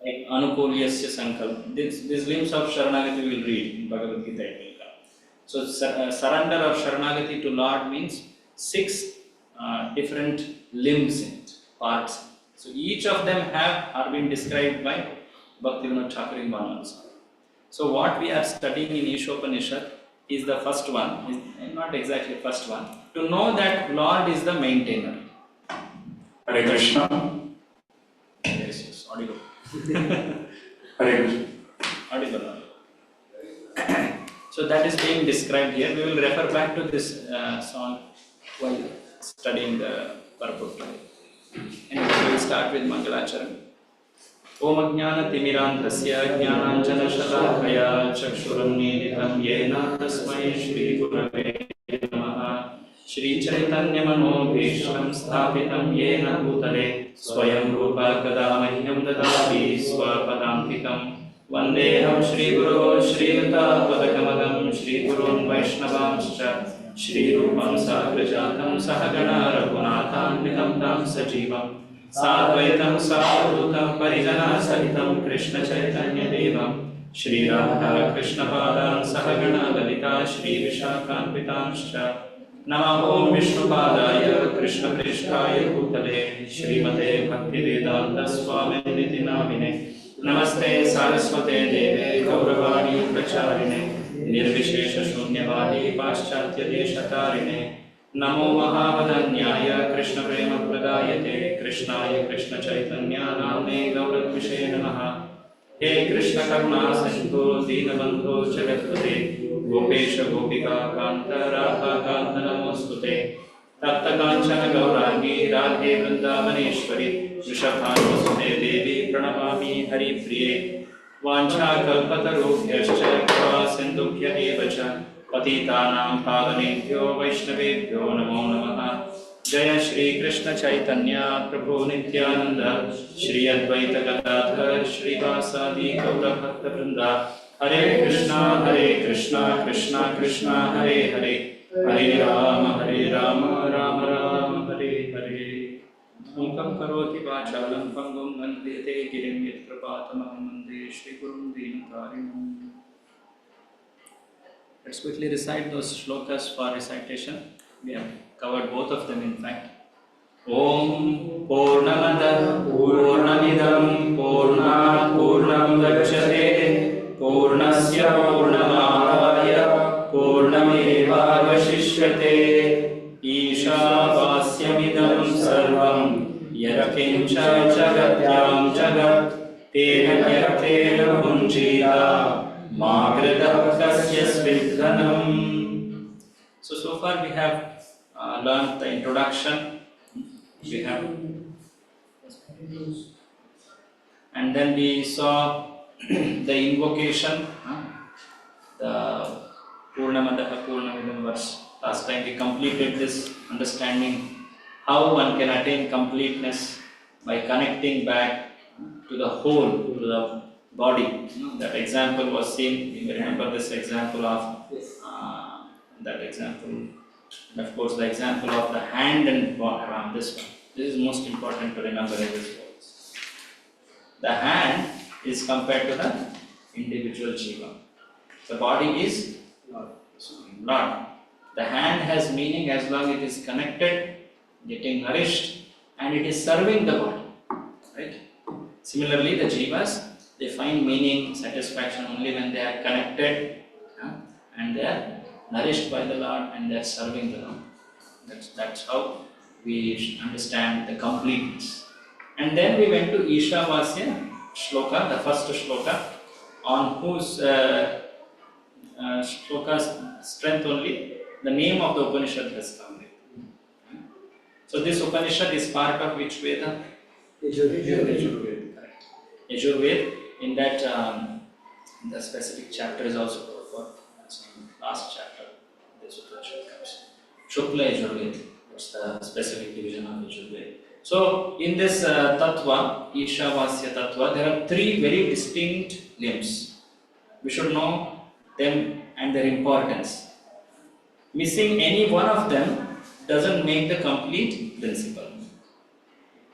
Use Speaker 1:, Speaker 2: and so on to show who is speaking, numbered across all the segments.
Speaker 1: like Anukulyasya Sankalp. These limbs of Sharanagati we will read in Bhagavad Gita. It will come. So surrender or Sharanagati to Lord means 6 different limbs in it, parts. So each of them are been described by Bhaktivinoda Thakur in one also. So what we are studying in Ishopanishad is the first one, not exactly first one, to know that Lord is the maintainer.
Speaker 2: Hare Krishna.
Speaker 1: Yes, audible.
Speaker 2: Hare Krishna.
Speaker 1: Audible. So that is being described here. We will refer back to this song while studying the purport. And we will start with Mangalacharan. Om Ajnana Timirandhasya Jnananjana Shalakaya Chakshuramniditam Yena Tasmai Shri Gurave Namaha Shri Chaitanya Manobhishram Sthapitam Yena Bhutale Swayam Rupa Kadamahyam Dadati Swapadantikam Vandeham Shri Guru Shri Yuta Padakamadam Shri Gurun Vaishnavamscha Shri Rupam Sagrajatam Sahagana Raghunathanvitam Tam Sajivam Sadvaitam Sadhutam Parijana Sahitam Krishna Chaitanya Devam Shri Radha Krishna Padam Sahagana Lalita Shri Vishakhanvitamscha Namah Om Vishnu Padaya Krishna Prishtaya Bhutale Shrimate Bhakti Vedanta Swami Niti Namine Namaste Saraswate Deve Gauravani Pracharine Nirvishesha Shunyavadi Paschatya Deshatarine Namo Mahavadanyaya Krishna Prema Pradayate Krishnaya Krishna Chaitanya Namne Gauravvishe Namaha He Krishna Karuna Sindhu Dinabandhu Jagatpate Gopesha Gopika Kanta Radha Kanta Namostute Tapta Kanchana Gaurangi Radhe Vrindavaneshwari Vrishabhanusute Devi Pranamami Hari Priye Vancha Kalpatarubhyascha Kripa Sindhubhya Evacha Patitanam Pavanebhyo Vaishnavebhyo Namo Namaha Jaya Shri Krishna Chaitanya Prabhu Nityananda Shri Advaita Gadadhar Shri Vasadi Gaura Bhakta Vrinda Hare Krishna Krishna Krishna Hare Hare Hare Rama Rama Rama Hare Hare Mukam Karoti Vachalam Pangum Nandite Girim Yatkrapatamam Mande Shri Gurum Dinatarinam. Let's quickly recite those shlokas for recitation. We have covered both of them in fact. Om Purnamada Purnamidam Purnat Purnam Gacchate Purnasya Purnamadaya Purnameva Vashishyate Ishawasyamidam Sarvam Yatkincha Jagatyam Jagat Tena Yaktena Punjita So far we have learned the introduction, and then we saw the invocation, the Purnamadaha Purnamidam verse. Last time we completed this understanding how one can attain completeness by connecting back to the whole, to the body. That example was seen. You may remember this example of that example, and of course the example of the hand and arm. This one. This is most important to remember in this words. The hand is compared to the individual jiva. The body is Lord. The hand has meaning as long as it is connected, getting nourished, and it is serving the body. Right? Similarly, the jivas, they find meaning, satisfaction only when they are connected and they are nourished by the Lord and they are serving the Lord. That's how we understand the completeness. And then we went to Ishavasya shloka, the first shloka, on whose shloka's strength only the name of the Upanishad has come with. So this Upanishad is part of which Veda? Yajurveda. Correct. Yajurveda. In that, the specific chapter is also for last chapter. This Upanishad comes. Shukla Yajurveda. That's the specific division of Yajurveda. So in this Tattva, Ishavasya Tattva, there are 3 very distinct limbs. We should know them and their importance. Missing any one of them doesn't make the complete principle.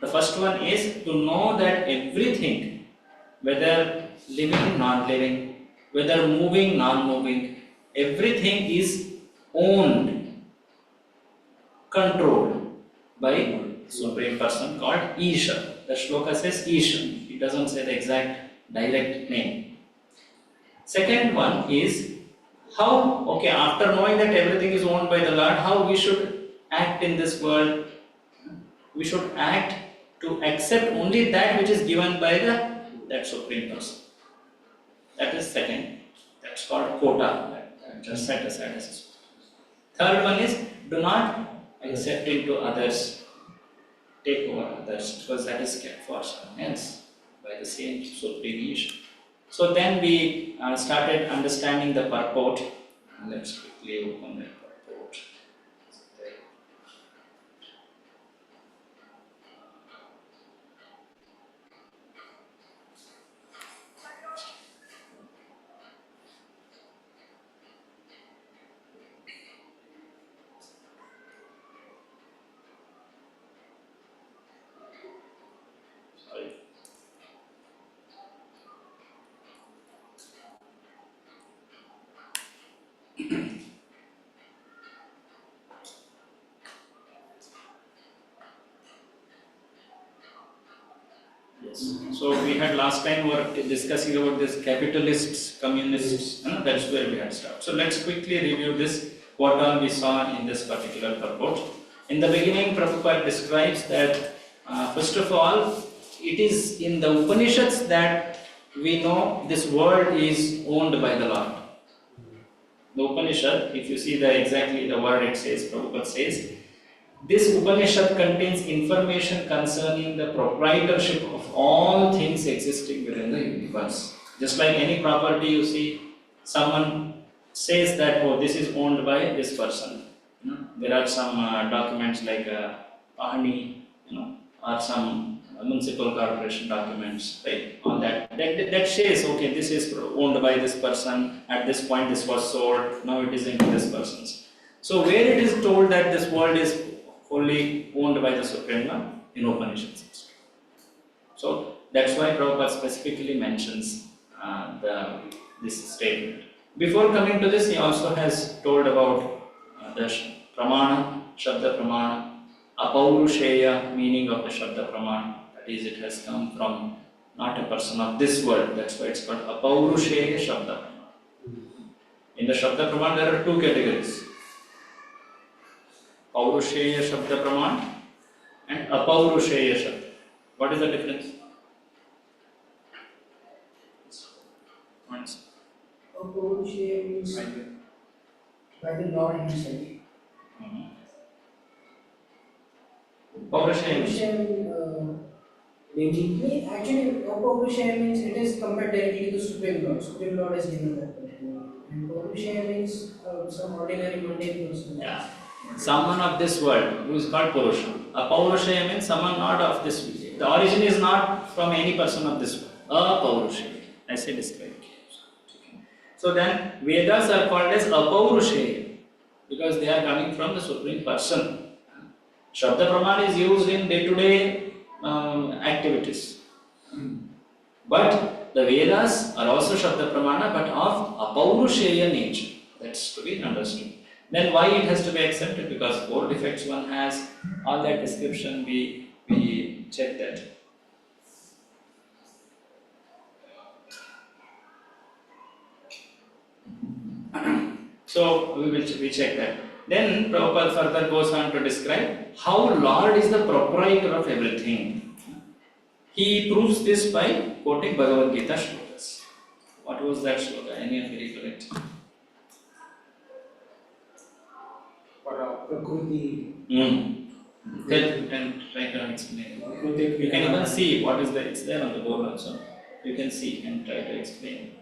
Speaker 1: The first one is to know that everything whether living, non-living, whether moving, non-moving, everything is owned, controlled by Supreme Person called Isha. The shloka says Isha. It doesn't say the exact direct name. Second one is how, okay, after knowing that everything is owned by the Lord, how we should act in this world. We should act to accept only that which is given by that Supreme Person. That is second. That's called quota. Just set aside as a third one is do not accept into others, take over others, because that is kept for someone else by the same Supreme Isha. So then we started understanding the purport. Let's quickly open that purport. Sorry. Yes. So we had last time were discussing about this capitalists, communists. That's where we had started. So let's quickly review this. What all we saw in this particular purport. In the beginning, Prabhupada describes that first of all, it is in the Upanishads that we know this world is owned by the Lord. The Upanishad, if you see exactly the word it says, Prabhupada says, this Upanishad contains information concerning the proprietorship of all things existing within the universe. Just like any property, you see, someone says that, oh, this is owned by this person. There are some documents like Pahani, or some municipal corporation documents, right? On that says, okay, this is owned by this person. At this point, this was sold. Now it is into this person's. So where it is told that this world is wholly owned by the Supreme Lord, in Upanishads. So that's why Prabhupada specifically mentions this statement. Before coming to this, he also has told about the Pramana, Shabda Pramana, Apaurusheya, meaning of the Shabda Pramana. That is, it has come from not a person of this world. That's why it's called Apaurusheya Shabda Pramana. In the Shabda Pramana, there are two categories. Paurusheya Shabda Praman and Apaurusheya Shabda. What is the difference?
Speaker 3: Apaurusheya means by the Lord himself.
Speaker 1: Paurusheya
Speaker 3: means actually Apaurusheya means it is compared directly to the Supreme Lord. Supreme Lord has given that particular. And Paurusheya means some ordinary mundane person.
Speaker 1: Yeah. Someone of this world who is called Purusha. Apaurusheya means someone not of this world. The origin is not from any person of this world. Apaurusheya, as I described. So then Vedas are called as Apaurusheya because they are coming from the Supreme Person. Shabda Praman is used in day-to-day activities. But the Vedas are also Shabda Pramana but of Apaurusheya nature. That's to be understood. Then why it has to be accepted? Because four defects one has, all that description we check that. So we check that. Then Prabhupada further goes on to describe how Lord is the proprietor of everything. He proves this by quoting Bhagavad Gita shlokas. What was that shloka? Any of you recollect?
Speaker 3: Prakriti.
Speaker 1: Then try to explain. You can even see what is there. It's there on the board also. You can see and try to explain.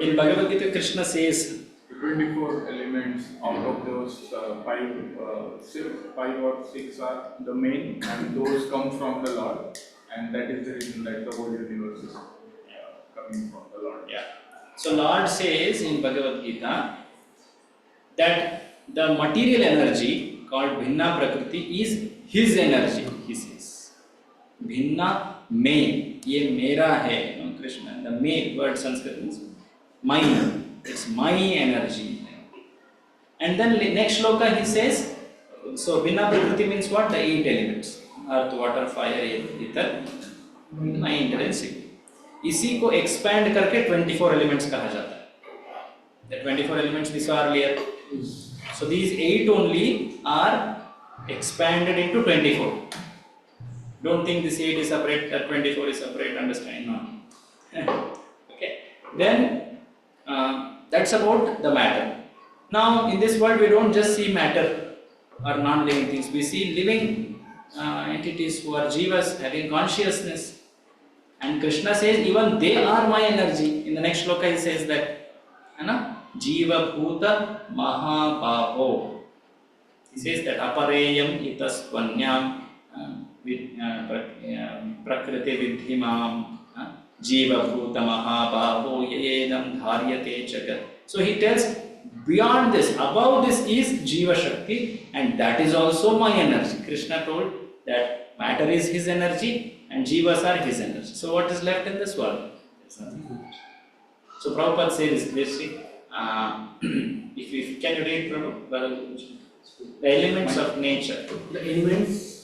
Speaker 1: In Bhagavad Gita, Krishna says
Speaker 2: 24 elements. Out of those, five or six are the main, and those come from the Lord, and that is the reason that the whole universe is coming from the Lord.
Speaker 1: Yeah. So Lord says in Bhagavad Gita that the material energy called Bhinna Prakriti is His energy, He says. भिन्ना में, ये मेरा है, Krishna. The me word Sanskrit means mine. It's my energy. And then next shloka he says, so भिन्ना prakriti means what? The 8 elements: earth, water, fire, ether, mind, and sea. इसी को expand करके 24 elements कहा जाता है. The 24 elements we saw earlier. So these 8 only are expanded into 24. Don't think this 8 is separate, that 24 is separate, understand? No. Okay. Then that's about the matter. Now in this world we don't just see matter or non-living things, we see living entities who are jivas having consciousness. And Krishna says even they are my energy. In the next shloka he says that, Jiva Bhuta Mahabaho. He says that Apareyam Itasvanyam Prakriti Vidhimam Jiva Bhuta Mahabaho Yedam Dharyate Jagat. So he tells beyond this, above this is Jiva Shakti, and that is also my energy. Krishna told that matter is his energy and Jivas are his energy. So what is left in this world? There's nothing. So Prabhupada says this. If can you read, Prabhupada? The elements of nature.
Speaker 4: The elements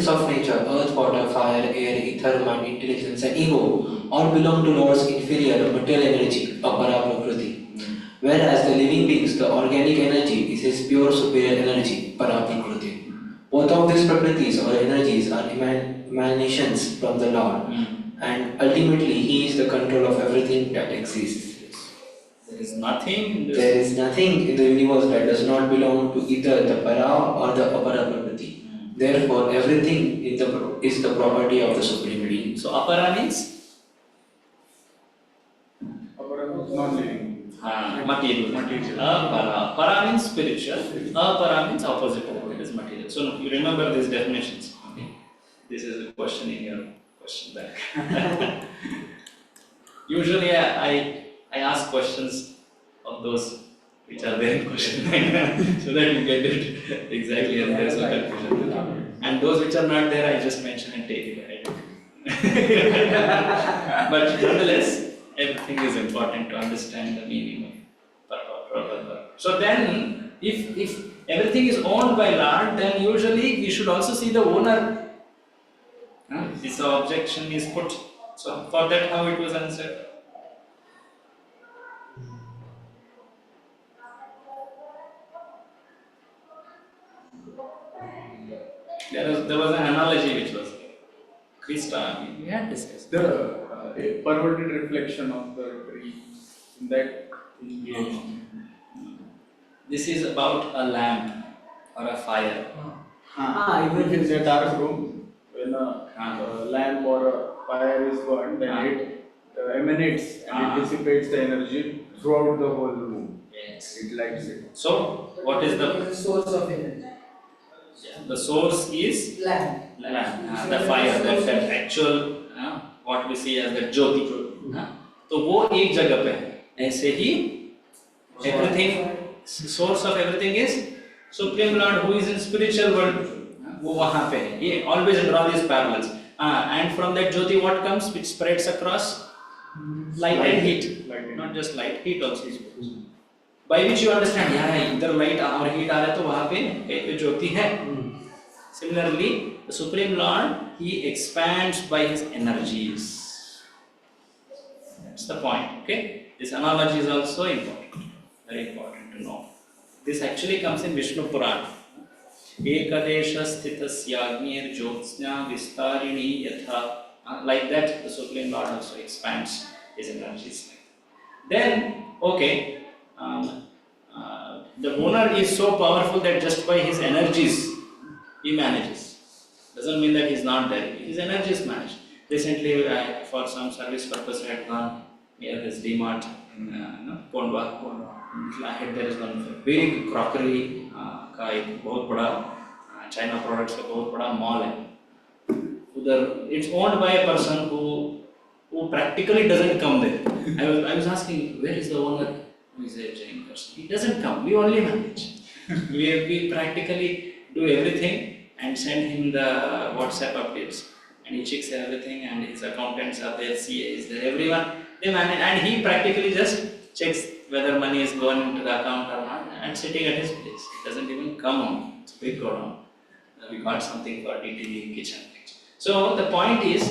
Speaker 4: of nature, earth, water, fire, air, ether, mind, intelligence, and ego, all belong to Lord's inferior material energy, Apara Prakriti. Whereas the living beings, the organic energy, is his pure superior energy, Para Prakriti. Both of these Prakritis or energies are emanations from the Lord, and ultimately he is the control of everything that exists.
Speaker 1: There is nothing in this.
Speaker 4: There is nothing in the universe that does not belong to either the Para or the Apara Prakriti. Therefore, everything is the property of the Supreme Being.
Speaker 1: So, Apara means?
Speaker 2: Apara means non-living.
Speaker 1: Material. Apara. Para means spiritual. Apara means opposite. It is material. So, you remember these definitions. Okay. This is a question in your question bank. Usually, I ask questions of those which are there in question bank so that you get it exactly as there is no confusion. And those which are not there, I just mention and take it. But nonetheless, everything is important to understand the meaning of Prabhupada. So then, if everything is owned by Lord, then usually we should also see the owner. This objection is put. So for that, how it was answered? There was an analogy which was Krishna. We had discussed
Speaker 2: The perverted reflection of the tree in that image.
Speaker 1: This is about a lamp or a fire.
Speaker 2: If it's a dark room, when a lamp or a fire is burned, then it emanates and it dissipates the energy throughout the whole room.
Speaker 1: Yes.
Speaker 2: It lights it.
Speaker 1: So, what is the
Speaker 3: source of energy?
Speaker 1: The source is
Speaker 3: Lamp.
Speaker 1: The fire, that actual what we see as the Jyoti. तो वो एक जगह पे है. ऐसे ही everything, source of everything is Supreme Lord who is in spiritual world. वो वहाँ पे है. ये always draw these parallels. And from that Jyoti what comes, which spreads across? Light and heat. Not just light, heat also is produced. By which you understand, इधर light और heat आ रहा है तो वहाँ पे ज्योति है. Similarly, the Supreme Lord, he expands by his energies. That's the point. Okay, this analogy is also important, very important to know. This actually comes in Vishnu Purana. Ekadesha sthitasyagnir jyotsnya vistarini yatha. Like that, the Supreme Lord also expands his energies. Then, okay. The owner is so powerful that just by his energies he manages. Doesn't mean that he is not there. His energies manage. Recently, for some service purpose, I had gone near this D-Mart in Kondwa. There is one big crockery का एक बहुत बड़ा China products का बहुत बड़ा mall है. उधर it's owned by a person who practically doesn't come there. I was asking, where is the owner? He is a Jain person. He doesn't come. We only manage. we practically do everything and send him the WhatsApp updates. And he checks everything, and his accountants are there, CA is there, everyone, they manage, and he practically just checks whether money is going into the account or not, and sitting at his place. It doesn't even come on. It's a big go down. We got something for DTV kitchen. So the point is,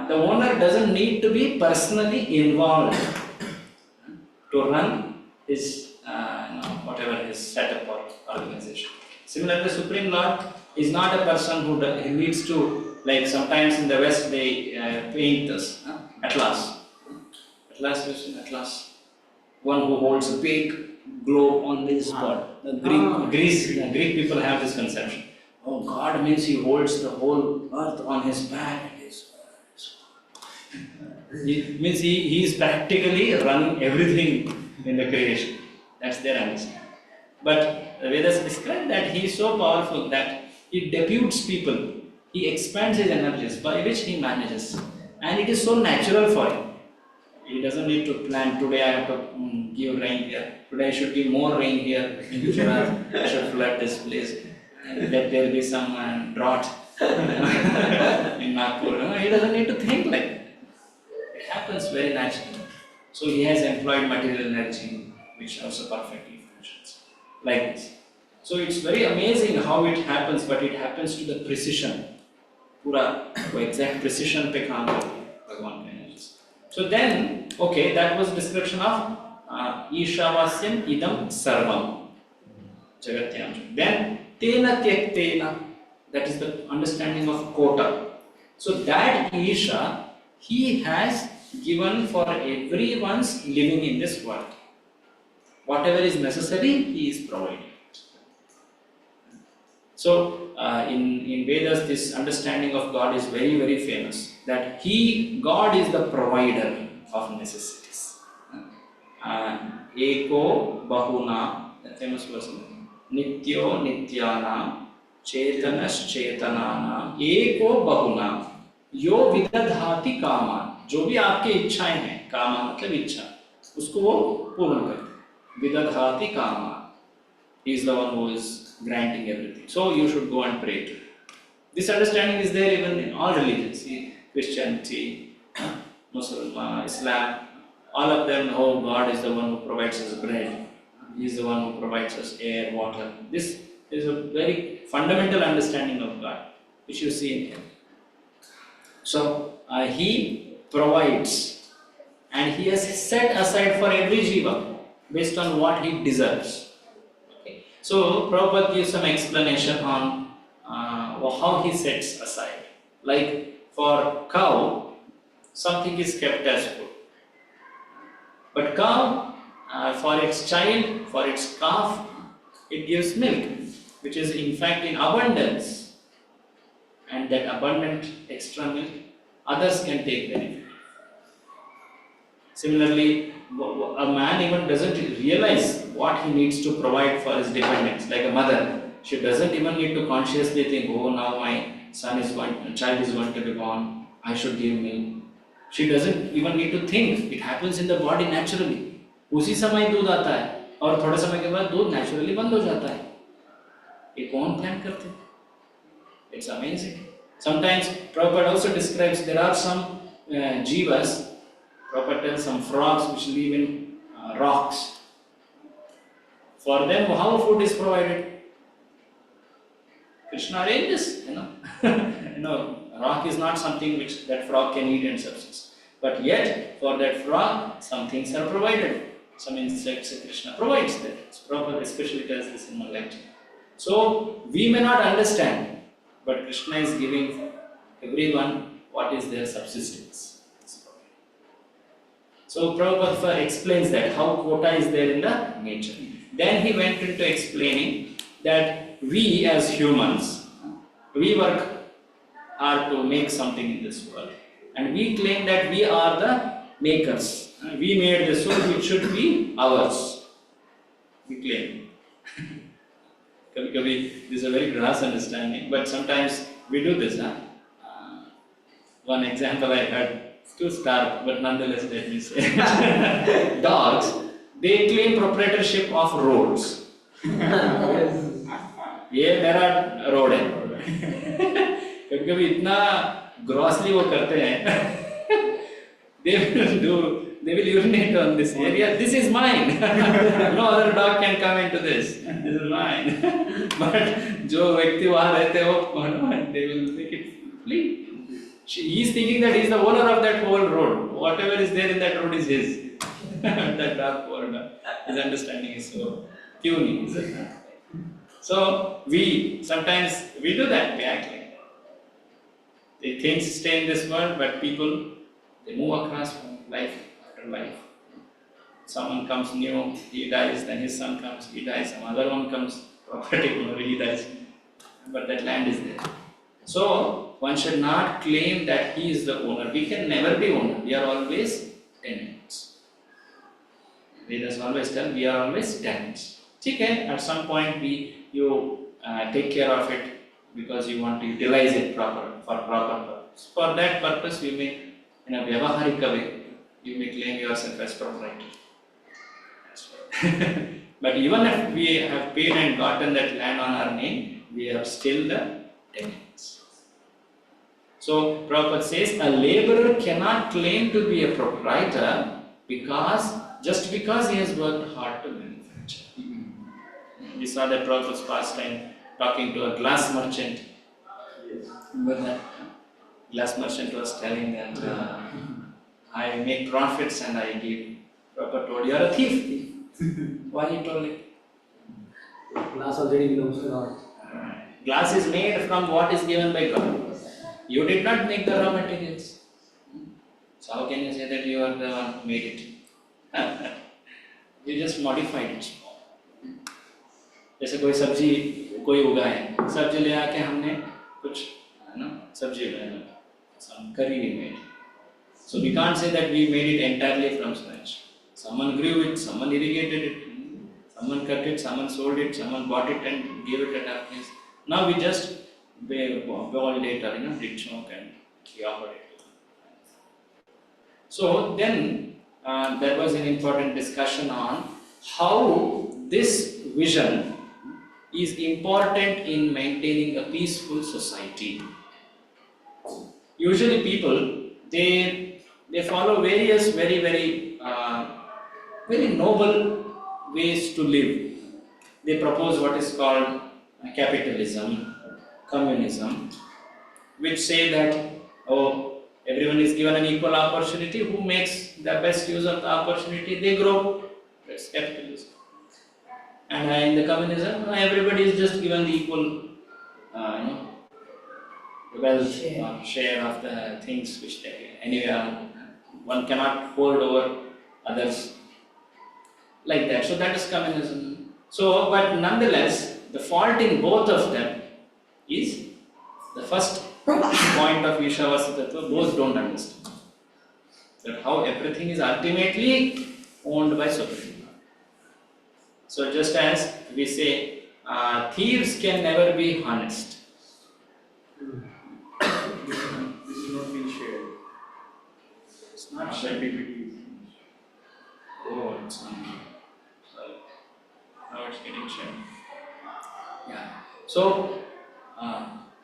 Speaker 1: the owner doesn't need to be personally involved to run his, whatever his setup or organization. Similarly, Supreme Lord is not a person who he needs to, like sometimes in the West they paint this Atlas. Atlas is Atlas. One who holds a big globe on his spot. The Greek people have this conception. Oh, God means he holds the whole earth on his back. It means he is practically running everything in the creation. That's their understanding. But the Vedas describe that he is so powerful that he deputes people. He expands his energies by which he manages. And it is so natural for him. He doesn't need to plan, today I have to give rain here. Today I should give more rain here in Gujarat. I should flood this place. And let there be some drought in Nagpur. He doesn't need to think like that. It happens very naturally. So he has employed material energy, which also perfectly functions like this. So it's very amazing how it happens, but it happens to the precision. Pura, exact precision pe kaam karti Bhagwan ka energies. So then, okay, that was description of Ishavasyam idam sarvam. Jagatyam. Then Tena tyaktena, that is the understanding of kota. So that Isha, he has given for everyone's living in this world. Whatever is necessary, he is providing. So in Vedas, this understanding of God is very, very famous. That God is the provider of necessities. Eko bahuna, the famous verse. Nityo nityana chetanas chetanana eko bahuna यो विदधाति कामान. जो भी आपके इच्छाएं हैं, कामा मतलब इच्छा, उसको वो पूर्ण करते. विदधाति कामान. He is the one who is granting everything. So you should go and pray to him. This understanding is there even in all religions. Christianity, Muslim, Islam, all of them know God is the one who provides us bread. He is the one who provides us air, water. This is a very fundamental understanding of God, which you see in him. So he provides, and he has set aside for every jiva based on what he deserves. Okay. So Prabhupada gives some explanation on how he sets aside. Like for cow, something is kept as food. But cow, for its child, for its calf, it gives milk, which is in fact in abundance. And that abundant extra milk, others can take benefit. Similarly, a man even doesn't realize what he needs to provide for his dependents. Like a mother, she doesn't even need to consciously think, oh, now my child is going to be born, I should give milk. She doesn't even need to think. It happens in the body naturally. उसी समय दूध आता है और थोड़े समय के बाद दूध naturally बंद हो जाता है. ये कौन ध्यान करते? It's amazing. Sometimes Prabhupada also describes there are some jivas, Prabhupada tells some frogs which live in rocks. For them, how food is provided? Krishna arranges, rock is not something which that frog can eat and subsist. But yet, for that frog, some things are provided. Some insects Krishna provides that. So Prabhupada especially tells this in one lecture. So, we may not understand, but Krishna is giving everyone what is their subsistence. So Prabhupada explains that, how quota is there in the nature. Then he went into explaining that we as humans, we work hard to make something in this world. And we claim that we are the makers. We made this, so it should be ours. We claim. This is a very gross understanding, but sometimes we do this. One example I heard, it's too stark, but nonetheless let me say. Dogs, they claim proprietorship of roads. ये मेरा road है. कभी-कभी इतना grossly वो करते हैं. They will urinate on this area. This is mine. No other dog can come into this. This is mine. But जो व्यक्ति वहाँ रहते हैं वो they will make it flee. He is thinking that he is the owner of that whole road. Whatever is there in that road is his. That dog, poor dog. His understanding is so puny. Is it not? So sometimes we do that. We act like that. The things stay in this world, but people, they move across from life after life. Someone comes new, he dies, then his son comes, he dies, some other one comes, property owner, he dies. But that land is there. So, one should not claim that he is the owner. We can never be owner. We are always tenants. Vedas always tell we are always tenants. Okay, at some point you take care of it because you want to utilize it for proper purpose. For that purpose, you may, in a vyavaharika way, you may claim yourself as proprietor. But even if we have paid and gotten that land on our name, we are still the tenants. So Prabhupada says a laborer cannot claim to be a proprietor just because he has worked hard to manufacture. We saw that Prabhupada's past time talking to a glass merchant.
Speaker 2: Yes.
Speaker 1: Remember that? Glass merchant was telling that I make profits and I give. Prabhupada told, you are a thief. Why he told it?
Speaker 5: Glass already belongs to God.
Speaker 1: Glass is made from what is given by God. You did not make the raw materials. So how can you say that you are the one who made it? You just modified it. जैसे कोई सब्जी कोई उगाए, सब्जी ले आके हमने कुछ सब्जी उगाया, some curry we made. So we can't say that we made it entirely from scratch. Someone grew it, someone irrigated it, someone cut it, someone sold it, someone bought it and gave it at our place. Now we just boiled it or did choke and we offered it. So then there was an important discussion on how this vision is important in maintaining a peaceful society. Usually people, they follow various very noble ways to live. They propose what is called capitalism, communism, which say that everyone is given an equal opportunity. Who makes the best use of the opportunity, they grow. That's capitalism. And in the communism, everybody is just given the equal wealth share of the things which they anyway one cannot hold over others like that. So that is communism. So, but nonetheless, the fault in both of them is the first point of Ishopanishad. Both don't understand that how everything is ultimately owned by Supreme. So just as we say, thieves can never be honest.
Speaker 2: This is not being shared.
Speaker 1: It's not
Speaker 2: Shared
Speaker 1: shared.
Speaker 2: PPT.
Speaker 1: Oh, it's not. Sorry. Now it's getting shared. Yeah. So,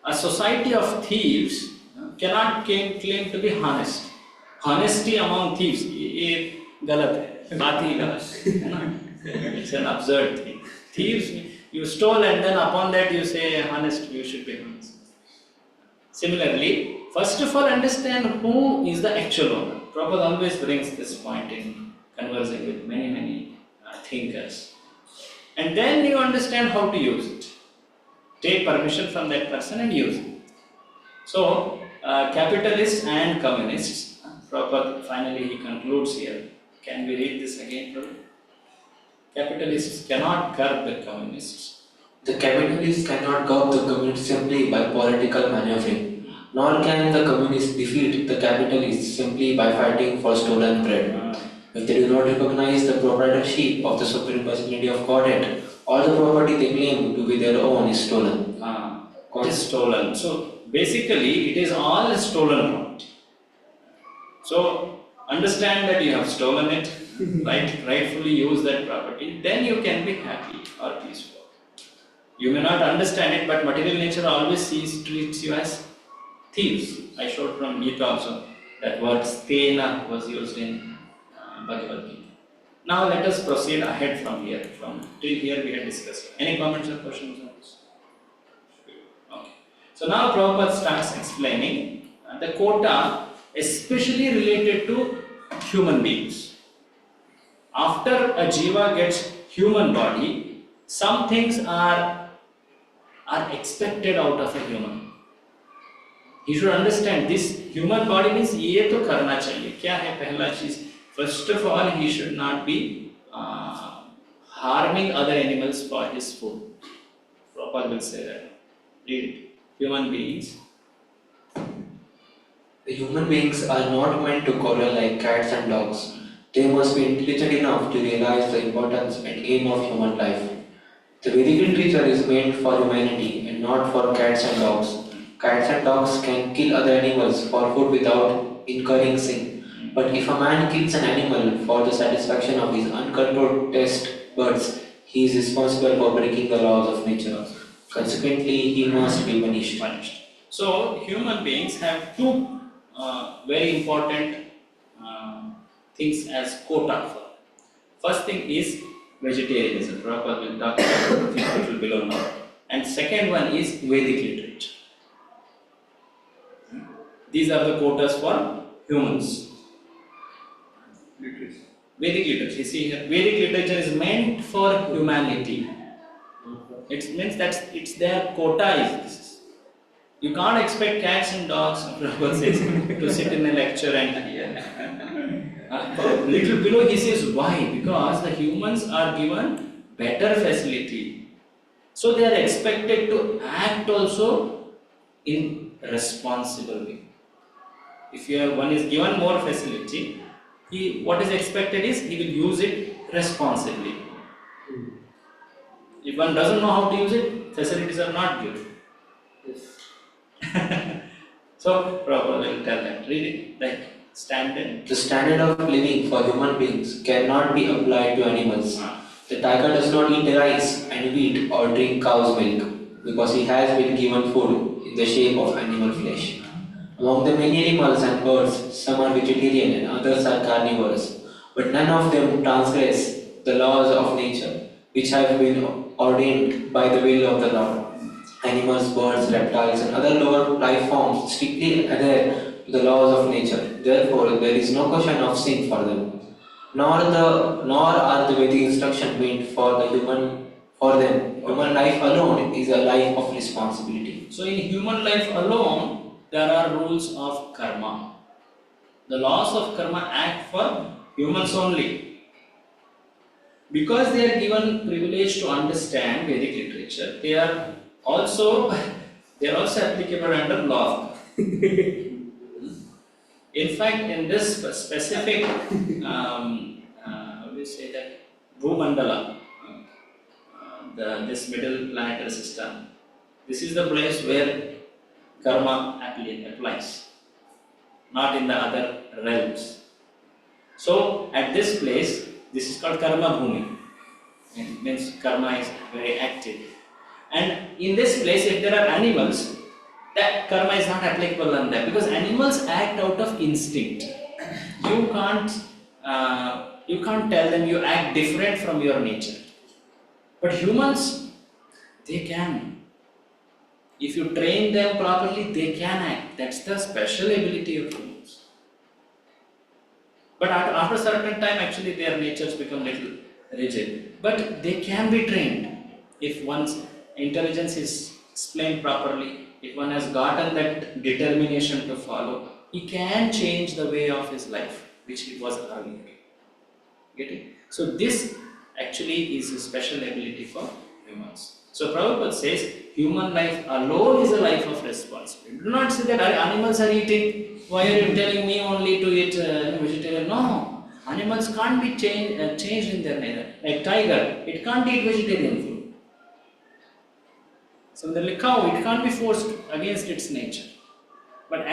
Speaker 1: a society of thieves cannot claim to be honest. Honesty among thieves, ये गलत है, बात ही गलत है ना? It's an absurd thing. Thieves, you stole and then upon that you say honest, you should be honest. Similarly, first of all understand who is the actual owner. Prabhupada always brings this point in conversing with many thinkers. And then you understand how to use it. Take permission from that person and use it. So, capitalists and communists, Prabhupada finally he concludes here. Can we read this again, Prabhupada? Capitalists cannot curb the communists.
Speaker 4: The capitalists cannot curb the communists simply by political maneuvering, nor can the communists defeat the capitalists simply by fighting for stolen bread. If they do not recognize the proprietorship of the supreme personality of Godhead, all the property they claim to be their own is stolen.
Speaker 1: It is stolen. So basically, it is all stolen property. So understand that you have stolen it, rightfully use that property, then you can be happy or peaceful. You may not understand it, but material nature always treats you as thieves. I showed from Gita also that word stena was used in Bhagavad Gita. Now let us proceed ahead from here. From till here we had discussed. Any comments or questions on this? Okay. So now Prabhupada starts explaining the quota especially related to human beings. After a jiva gets human body, some things are expected out of a human. He should understand this human body means ये तो करना चाहिए. क्या है पहला चीज? First of all, he should not be harming other animals for his food. Prabhupada will say that. Read it. Human beings.
Speaker 4: The human beings are not meant to quarrel like cats and dogs. They must be intelligent enough to realize the importance and aim of human life. The Vedic literature is meant for humanity and not for cats and dogs. Cats and dogs can kill other animals for food without incurring sin. But if a man kills an animal for the satisfaction of his uncontrolled taste buds, he is responsible for breaking the laws of nature. Consequently, he must be punished.
Speaker 1: So, human beings have two very important things as quota for. First thing is vegetarianism. Prabhupada will talk about the things which will below now. And second one is Vedic literature. These are the quotas for humans.
Speaker 2: Literature.
Speaker 1: Vedic literature. You see here, Vedic literature is meant for humanity. It means that it's their quota is this. You can't expect cats and dogs, Prabhupada says, to sit in a lecture and hear. Little below he says why? Because the humans are given better facility. So they are expected to act also in responsible way. If one is given more facility, what is expected is he will use it responsibly. If one doesn't know how to use it, facilities are not given.
Speaker 5: Yes.
Speaker 1: So Prabhupada will tell that. Read it like standard.
Speaker 4: The standard of living for human beings cannot be applied to animals. The tiger does not eat rice and wheat or drink cow's milk because he has been given food in the shape of animal flesh. Among the many animals and birds, some are vegetarian and others are carnivores, but none of them transgress the laws of nature, which have been ordained by the will of the Lord. Animals, birds, reptiles, and other lower life forms strictly adhere to the laws of nature. Therefore, there is no question of sin for them. Nor are the Vedic instructions meant for them. Human life alone is a life of responsibility.
Speaker 1: So in human life alone, there are rules of karma. The laws of karma act for humans only. Because they are given privilege to understand Vedic literature, they are also applicable under law of karma. In fact, in this specific, how do you say that, Bhumandala, this middle planetary system, this is the place where karma applies, not in the other realms. So, at this place, this is called karma bhumi. It means karma is very active. And in this place, if there are animals, that karma is not applicable on them because animals act out of instinct. You can't tell them you act different from your nature. But humans, they can. If you train them properly, they can act. That's the special ability of humans. But after a certain time, actually, their natures become little rigid. But they can be trained. If one's intelligence is explained properly, if one has gotten that determination to follow, he can change the way of his life, which he was earlier. Get it? So this actually is a special ability for humans. So Prabhupada says, human life alone is a life of responsibility. Do not say that animals are eating, why are you telling me only to eat vegetarian? No, animals can't be changed in their nature. Like tiger, it can't eat vegetarian food. Similarly, cow, it can't be forced against its nature. But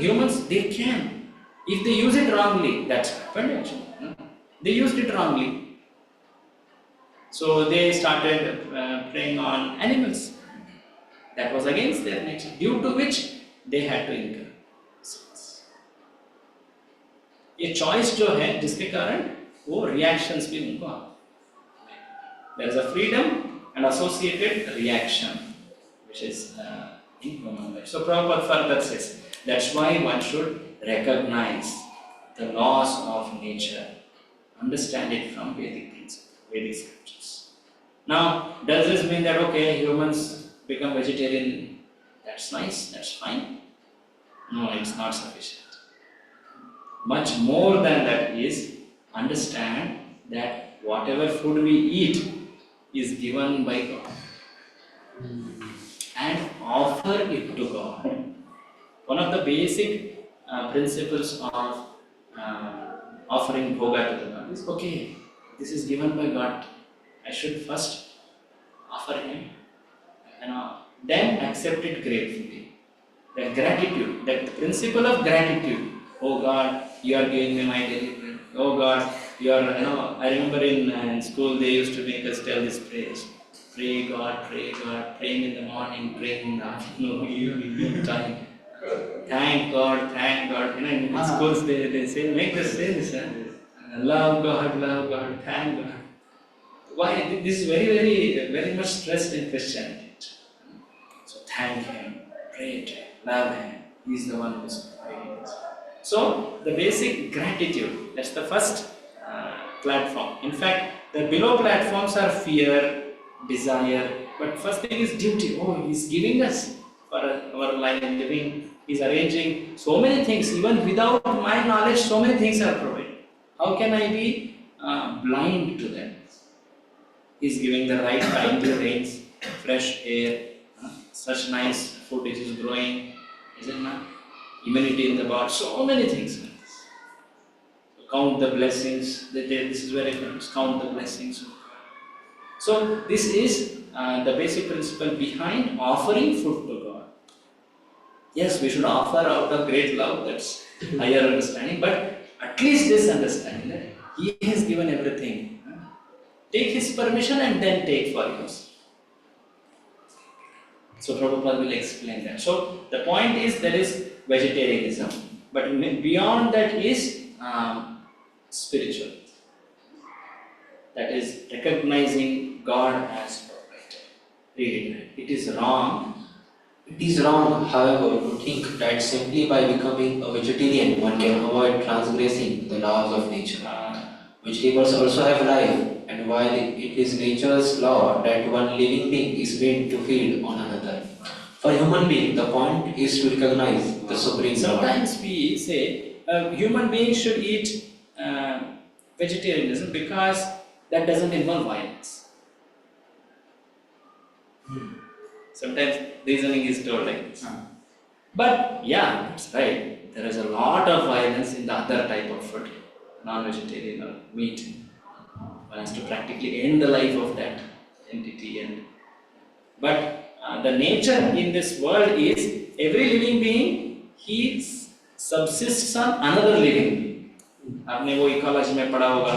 Speaker 1: humans, they can. If they use it wrongly, that's happened actually. They used it wrongly. So they started preying on animals. That was against their nature, due to which they had to incur sins. ये choice जो है जिसके कारण वो reactions भी उनको आते हैं. There is a freedom and associated reaction, which is in human life. So Prabhupada further says, that's why one should recognize the laws of nature, understand it from Vedic principles, Vedic scriptures. Now, does this mean that okay, humans become vegetarian? That's nice, that's fine. No, it's not sufficient. Much more than that is understand that whatever food we eat is given by God and offer it to God. One of the basic principles of offering bhoga to the God is okay, this is given by God. I should first offer Him and then accept it gratefully. The gratitude, that principle of gratitude. Oh God, you are giving me my daily bread. Oh God, you are, I remember in school they used to make us tell this prayers. Pray God, praying in the morning, praying in the afternoon, evening time. Thank God. In schools they say, make us say this. Love God, thank God. Why? This is very much stressed in Christianity. So thank Him, pray to Him, love Him. He is the one who is providing us. So the basic gratitude, that's the first platform. In fact, the below platforms are fear, desire, but first thing is duty. Oh, He's giving us for our life living. He's arranging so many things. Even without my knowledge, so many things are provided. How can I be blind to them? He's giving the right time to rains, fresh air, such nice food which is growing, isn't it? Immunity in the body, so many things like this. So count the blessings. This is very famous. Count the blessings of God. So this is the basic principle behind offering food to God. Yes, we should offer out of great love. That's higher understanding. But at least this understanding that He has given everything. Take His permission and then take for yours. So Prabhupada will explain that. So the point is there is vegetarianism, but beyond that is spiritual. That is recognizing God as provider. It is wrong.
Speaker 4: It is wrong, however, to think that simply by becoming a vegetarian one can avoid transgressing the laws of nature. Vegetables also have life, and while it is nature's law that one living being is made to feed on another, for human being the point is to recognize the supreme law.
Speaker 1: Sometimes we say human beings should eat vegetarianism because that doesn't involve violence. Sometimes reasoning is told like this. But yeah, that's right. There is a lot of violence in the other type of food, non-vegetarian or meat. One has to practically end the life of that entity. But the nature in this world is every living being, he subsists on another living being. आपने वो ecology में पढ़ा होगा,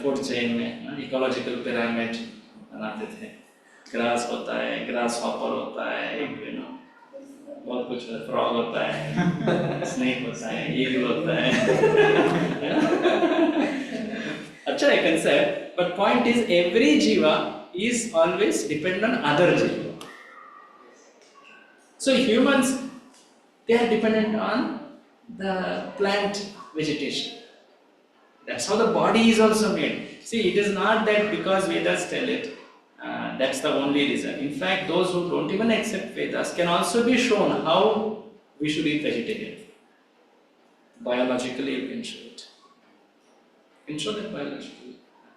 Speaker 1: food chain में ecological pyramid बनाते थे. Grass होता है, ग्रास हॉपर होता है, बहुत कुछ फ्रॉग होता है, स्नेक होता है, ईगल होता है. अच्छा है concept, but point is every jiva is always dependent on other jiva. So humans, they are dependent on the plant vegetation. That's how the body is also made. See, it is not that because Vedas tell it, that's the only reason. In fact, those who don't even accept Vedas can also be shown how we should eat vegetarian. Biologically, you can show it. You can show that biologically.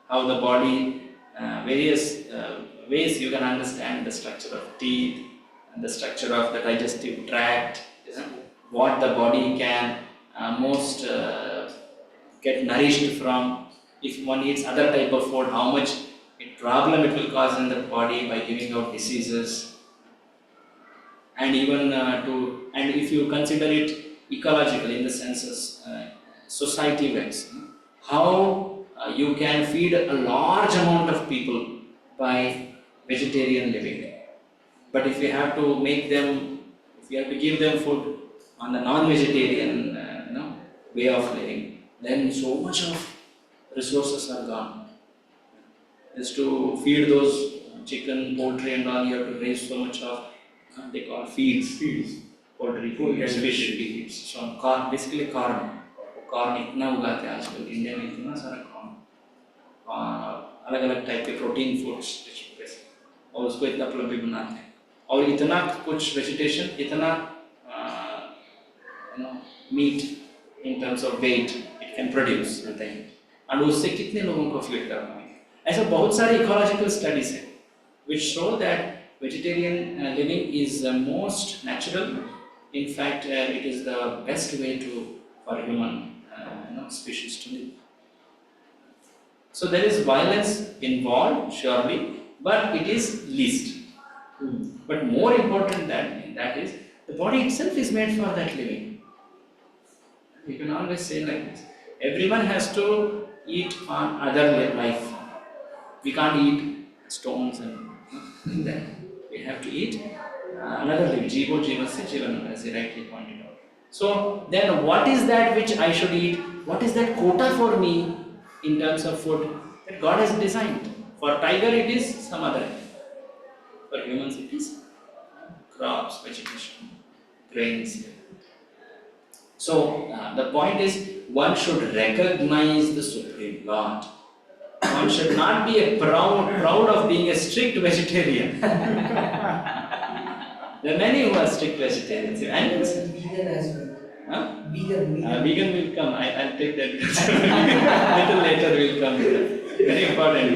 Speaker 1: How the body, various ways you can understand the structure of teeth, and the structure of the digestive tract, what the body can most get nourished from. If one eats other type of food, how much problem it will cause in the body by giving out diseases. And even and if you consider it ecologically in the senses, society wise, how you can feed a large amount of people by vegetarian living. But if you have to make them, if you have to give them food on the non-vegetarian way of living, then so much of resources are gone. Just to feed those chicken, poultry and all, you have to raise so much of, they call feeds. Poultry feeds, fish feeds. So corn, basically corn. Corn इतना उगाते हैं आजकल India में इतना सारा corn, अलग अलग type के प्रोटीन फूड्स और उसको इतना प्लम्पी बनाते हैं और इतना कुछ वेजिटेशन इतना meat in terms of weight it can produce and उससे कितने लोगों को फीड कर पाएंगे. ऐसा बहुत सारे इकोलॉजिकल स्टडीज हैं which show that vegetarian living is most natural. In fact, it is the best way for human species to live. So there is violence involved, surely, but it is least. But more important than that is the body itself is made for that living. You can always say like this: everyone has to eat on other life. We can't eat stones and that. We have to eat another living. Jivo jivasya jivanam, as he rightly pointed out. So then, what is that which I should eat? What is that quota for me in terms of food that God has designed? For tiger, it is some other. For humans, it is crops, vegetation, grains. So the point is, one should recognize the Supreme Lord. One should not be proud of being a strict vegetarian. There are many who are strict vegetarians. And
Speaker 3: vegan as well.
Speaker 1: Huh?
Speaker 3: Vegan.
Speaker 1: Vegan will come. I'll take that. Little later will come. Very important.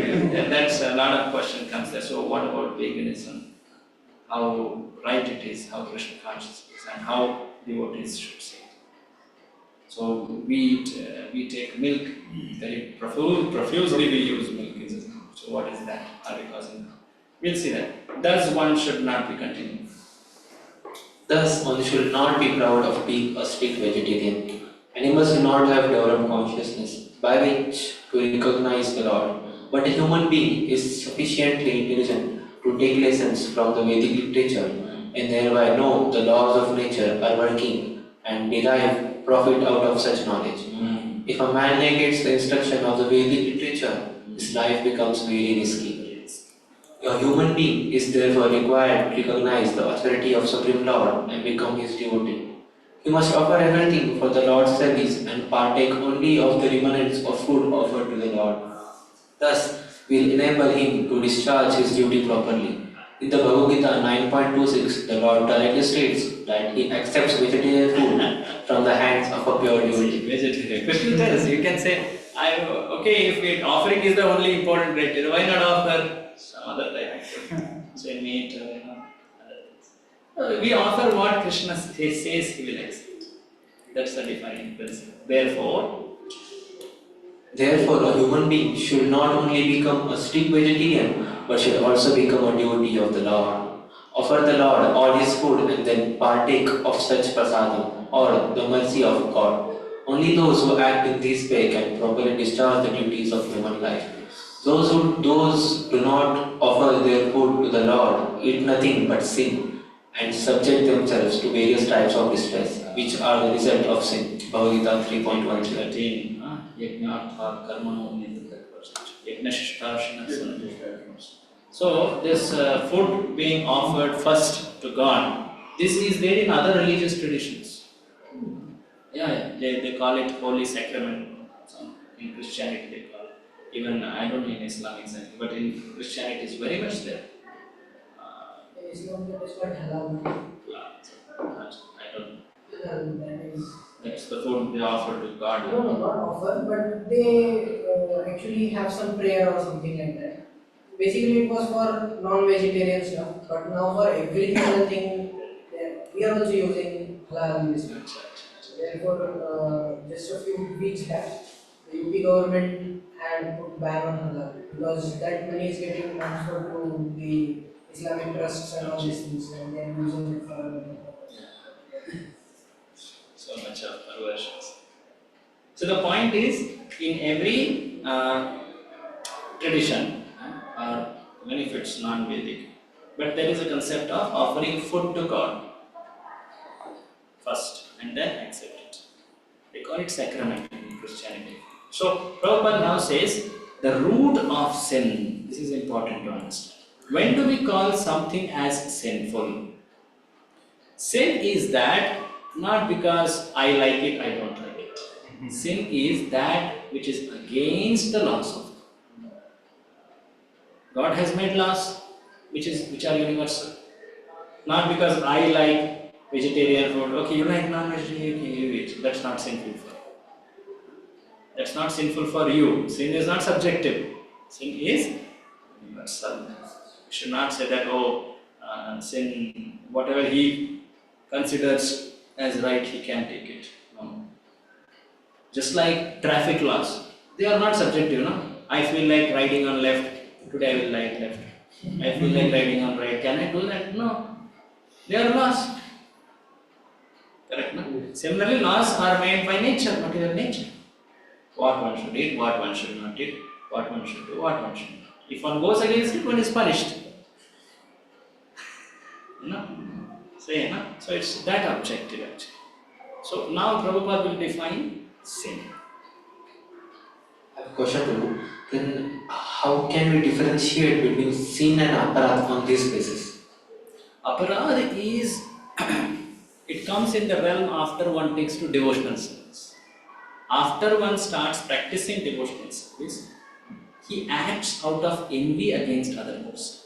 Speaker 1: That's a lot of question comes there. So what about veganism? How right it is, how Krishna conscious it is, and how devotees should say it. So we take milk very profusely. We use milk. So what is that? Are we causing? We'll see that. Thus one should not be continuing.
Speaker 4: Thus, one should not be proud of being a strict vegetarian. Animals do not have developed consciousness by which to recognize the Lord, but a human being is sufficiently intelligent to take lessons from the Vedic literature and thereby know the laws of nature are working and derive profit out of such knowledge. If a man negates the instruction of the Vedic literature, his life becomes very risky. A human being is therefore required to recognize the authority of Supreme Lord and become his devotee. He must offer everything for the Lord's service and partake only of the remnants of food offered to the Lord. Thus, will enable him to discharge his duty properly. In the Bhagavad Gita 9.26, the Lord directly states that he accepts vegetarian food from the hands of a pure devotee.
Speaker 1: Vegetarian. Krishna tells you can say, okay, if offering is the only important criteria, why not offer some other type of food? Say meat or other things. We offer what Krishna says he will accept. That's the defining principle.
Speaker 4: Therefore, a human being should not only become a strict vegetarian, but should also become a devotee of the Lord. Offer the Lord all his food and then partake of such prasadam or the mercy of God. Only those who act in this way can properly discharge the duties of human life. Those who do not offer their food to the Lord eat nothing but sin and subject themselves to various types of distress, which are the result of sin. Bhagavad Gita 3.13.
Speaker 1: So this food being offered first to God, this is there in other religious traditions. They call it holy sacrament. So in Christianity they call it. Even I don't know in Islam exactly, but in Christianity it's very much there.
Speaker 3: Islam is called halal.
Speaker 1: I don't know.
Speaker 3: That is.
Speaker 1: That's the food they offer to God.
Speaker 3: No, not offer, but they actually have some prayer or something like that. Basically, it was for non-vegetarian stuff, but now for every other thing, we are also using halal in this. Therefore, just a few weeks back, the UP government had put ban on halal because that money is getting transferred to the Islamic trusts and all these things, and they are using it for other purposes.
Speaker 1: So much of perversions. So the point is, in every tradition, or even if it's non-Vedic, but there is a concept of offering food to God first and then accept it. They call it sacrament in Christianity. So Prabhupada now says the root of sin. This is important to understand. When do we call something as sinful? Sin is that not because I like it, I don't like it. Sin is that which is against the laws of God. God has made laws which are universal. Not because I like vegetarian food. Okay, you like non-vegetarian, okay, you eat. That's not sinful for you. That's not sinful for you. Sin is not subjective. Sin is universal. You should not say that, sin, whatever he considers as right, he can take it. No. Just like traffic laws, they are not subjective, no? I feel like riding on left, today I will ride left. I feel like riding on right, can I do that? No. They are laws. Correct, no? Similarly, laws are made by nature, material nature. What one should eat, what one should not eat, what one should do, what one should not. If one goes against it, one is punished. So it's that objective actually. So now Prabhupada will define sin.
Speaker 4: I have a question to you. Then how can we differentiate between sin and aparadh on this basis?
Speaker 1: Aparadh is, it comes in the realm after one takes to devotional service. After one starts practicing devotional service, he acts out of envy against other person.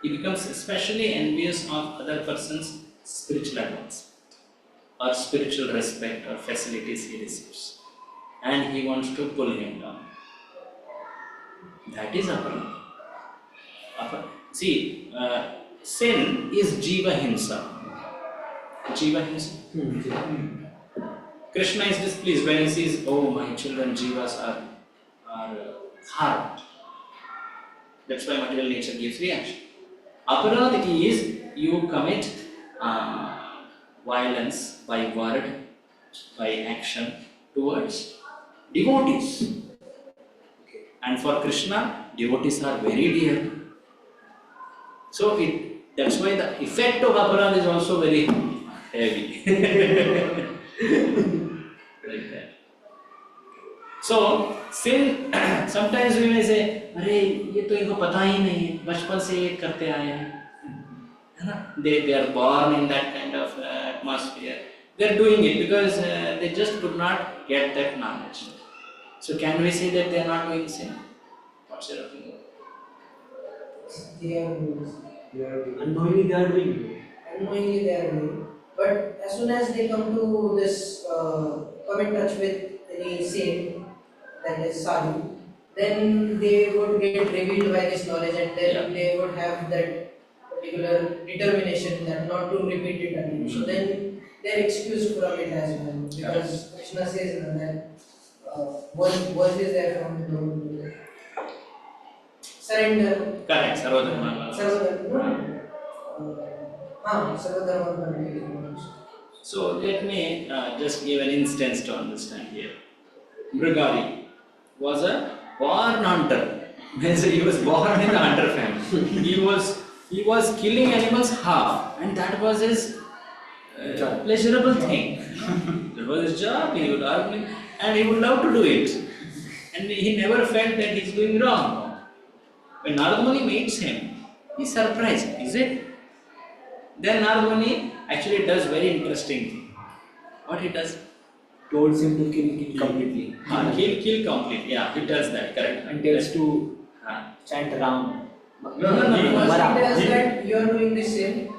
Speaker 1: He becomes especially envious of other person's spiritual advancement or spiritual respect or facilities he receives, and he wants to pull him down. That is aparadh. See, sin is jiva himsa. Jiva himsa. Krishna is displeased when he sees, oh, my children jivas are harmed. That's why material nature gives reaction. Aparadh is you commit violence by word, by action towards devotees. And for Krishna, devotees are very dear. So that's why the effect of aparadh is also very heavy. Like that. So sin, sometimes we may say, अरे ये तो इनको पता ही नहीं है, बचपन से ये करते आए हैं, है ना? They are born in that kind of atmosphere. They are doing it because they just could not get that knowledge. So can we say that they are not doing sin? What's your opinion?
Speaker 3: They are doing.
Speaker 5: Unknowingly they are doing it.
Speaker 3: Unknowingly they are doing. But as soon as they come to this, come in touch with any saint, that is sadhu, then they would get revealed by this knowledge, and then they would have that particular determination that not to repeat it again. So then they are excused from it as well, because Krishna says that verse is there from the surrender.
Speaker 1: Correct, Sarvadharma. So let me just give an instance to understand here. Mrigari was a born hunter. Means he was born in the hunter family. He was killing animals half, and that was his pleasurable thing. That was his job. He would argue, and he would love to do it. And he never felt that he's doing wrong. When Narad Muni meets him, he's surprised. Is it? Then Narad Muni actually does very interesting thing. What he does?
Speaker 5: Told him to kill completely.
Speaker 1: Kill completely. Yeah, he does that. Correct.
Speaker 5: And tells to chant Ram.
Speaker 3: No. He tells that you are doing this sin.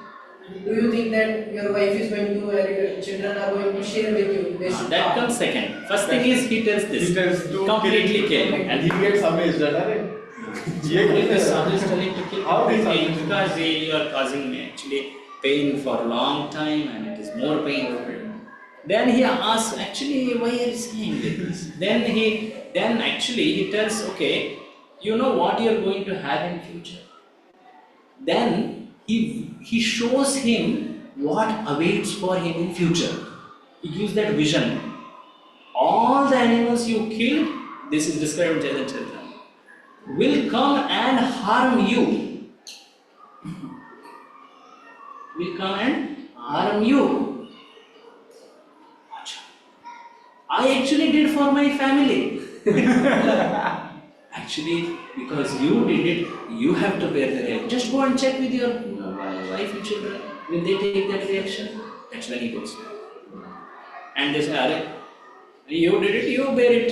Speaker 3: Do you think that your wife is going to, your children are going to share with you this?
Speaker 1: That comes second. First thing is he tells this.
Speaker 2: He tells to
Speaker 1: completely kill.
Speaker 2: And he gets amazed that
Speaker 1: Son is telling to kill completely because you are causing me actually pain for a long time, and it is more painful. Then he asks, actually, why are you saying this? Then he tells, okay, you know what you are going to have in future. Then he shows him what awaits for him in future. He gives that vision. All all the animals you killed, this is described in Chaitanya Charitamrita, will come and harm you. Will come and harm you. I actually did for my family. Actually, because you did it, you have to bear the reaction. Just go and check with your wife and children. Will they take that reaction? That's when he goes. And they say, Are, you did it, you bear it.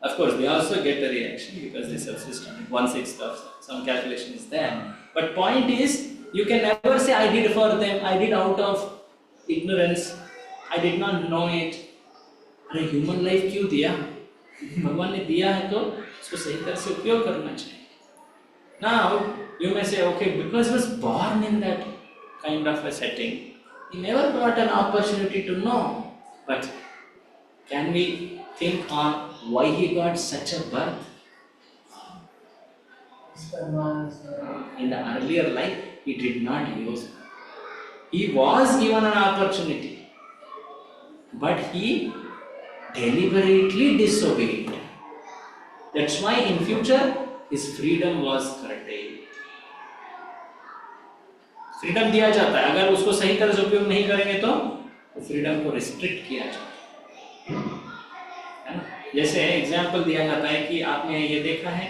Speaker 1: Of course, they also get the reaction because they subsist on it. 1/6 of some calculation is there. But point is, you can never say, I did for them, I did out of ignorance, I did not know it. अरे human life क्यों दिया? भगवान ने दिया है तो उसको सही तरह से उपयोग करना चाहिए. Now you may say, okay, because he was born in that kind of a setting, he never got an opportunity to know. But can we think on why he got such a birth? In the earlier life, he did not use it. He was given an opportunity, but he deliberately disobeyed. That's why in future his freedom was curtailed. Freedom दिया जाता है, अगर उसको सही तरह से उपयोग नहीं करेंगे तो फ्रीडम को रिस्ट्रिक्ट किया जाता है ना. जैसे एग्जाम्पल दिया जाता है कि आपने ये देखा है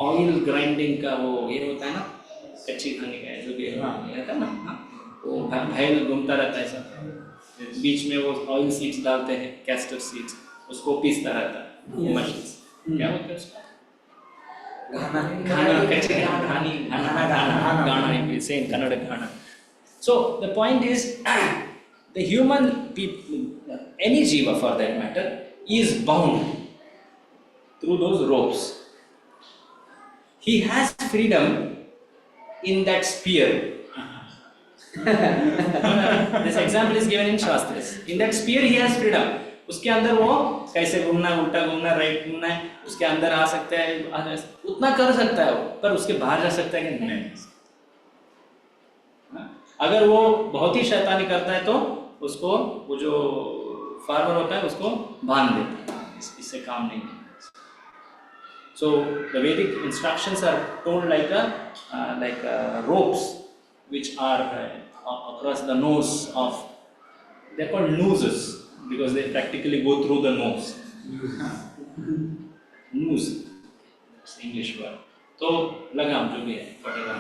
Speaker 1: ऑयल ग्राइंडिंग का वो ये होता है ना, कच्ची खाने का जो भी रहता है ना, वो भैल घूमता रहता है सब, बीच में वो ऑयल सीड्स डालते हैं, कैस्टर सीड्स, उसको पीसता रहता है मशीन्स. क्या बोलते हैं उसका? Ghana, say in Kannada Ghana. So the point is, the human people, any jiva for that matter, is bound through those ropes. He has freedom in that sphere. This example is given in Shastras. In that sphere he has freedom. उसके अंदर वो कैसे घूमना, उल्टा घूमना, right घूमना है, उसके अंदर आ सकता है, उतना कर सकता है वो, पर उसके बाहर जा सकता है कि नहीं. अगर वो बहुत ही शैतानी करता है तो उसको वो जो फार्मर होता है उसको बांध देता है, इससे काम नहीं होता. So the Vedic instructions are told like ropes which are across the nose of, they are called nooses because they practically go through the nose. Noose, it's the English word. So lagam jo bhi hai, whatever.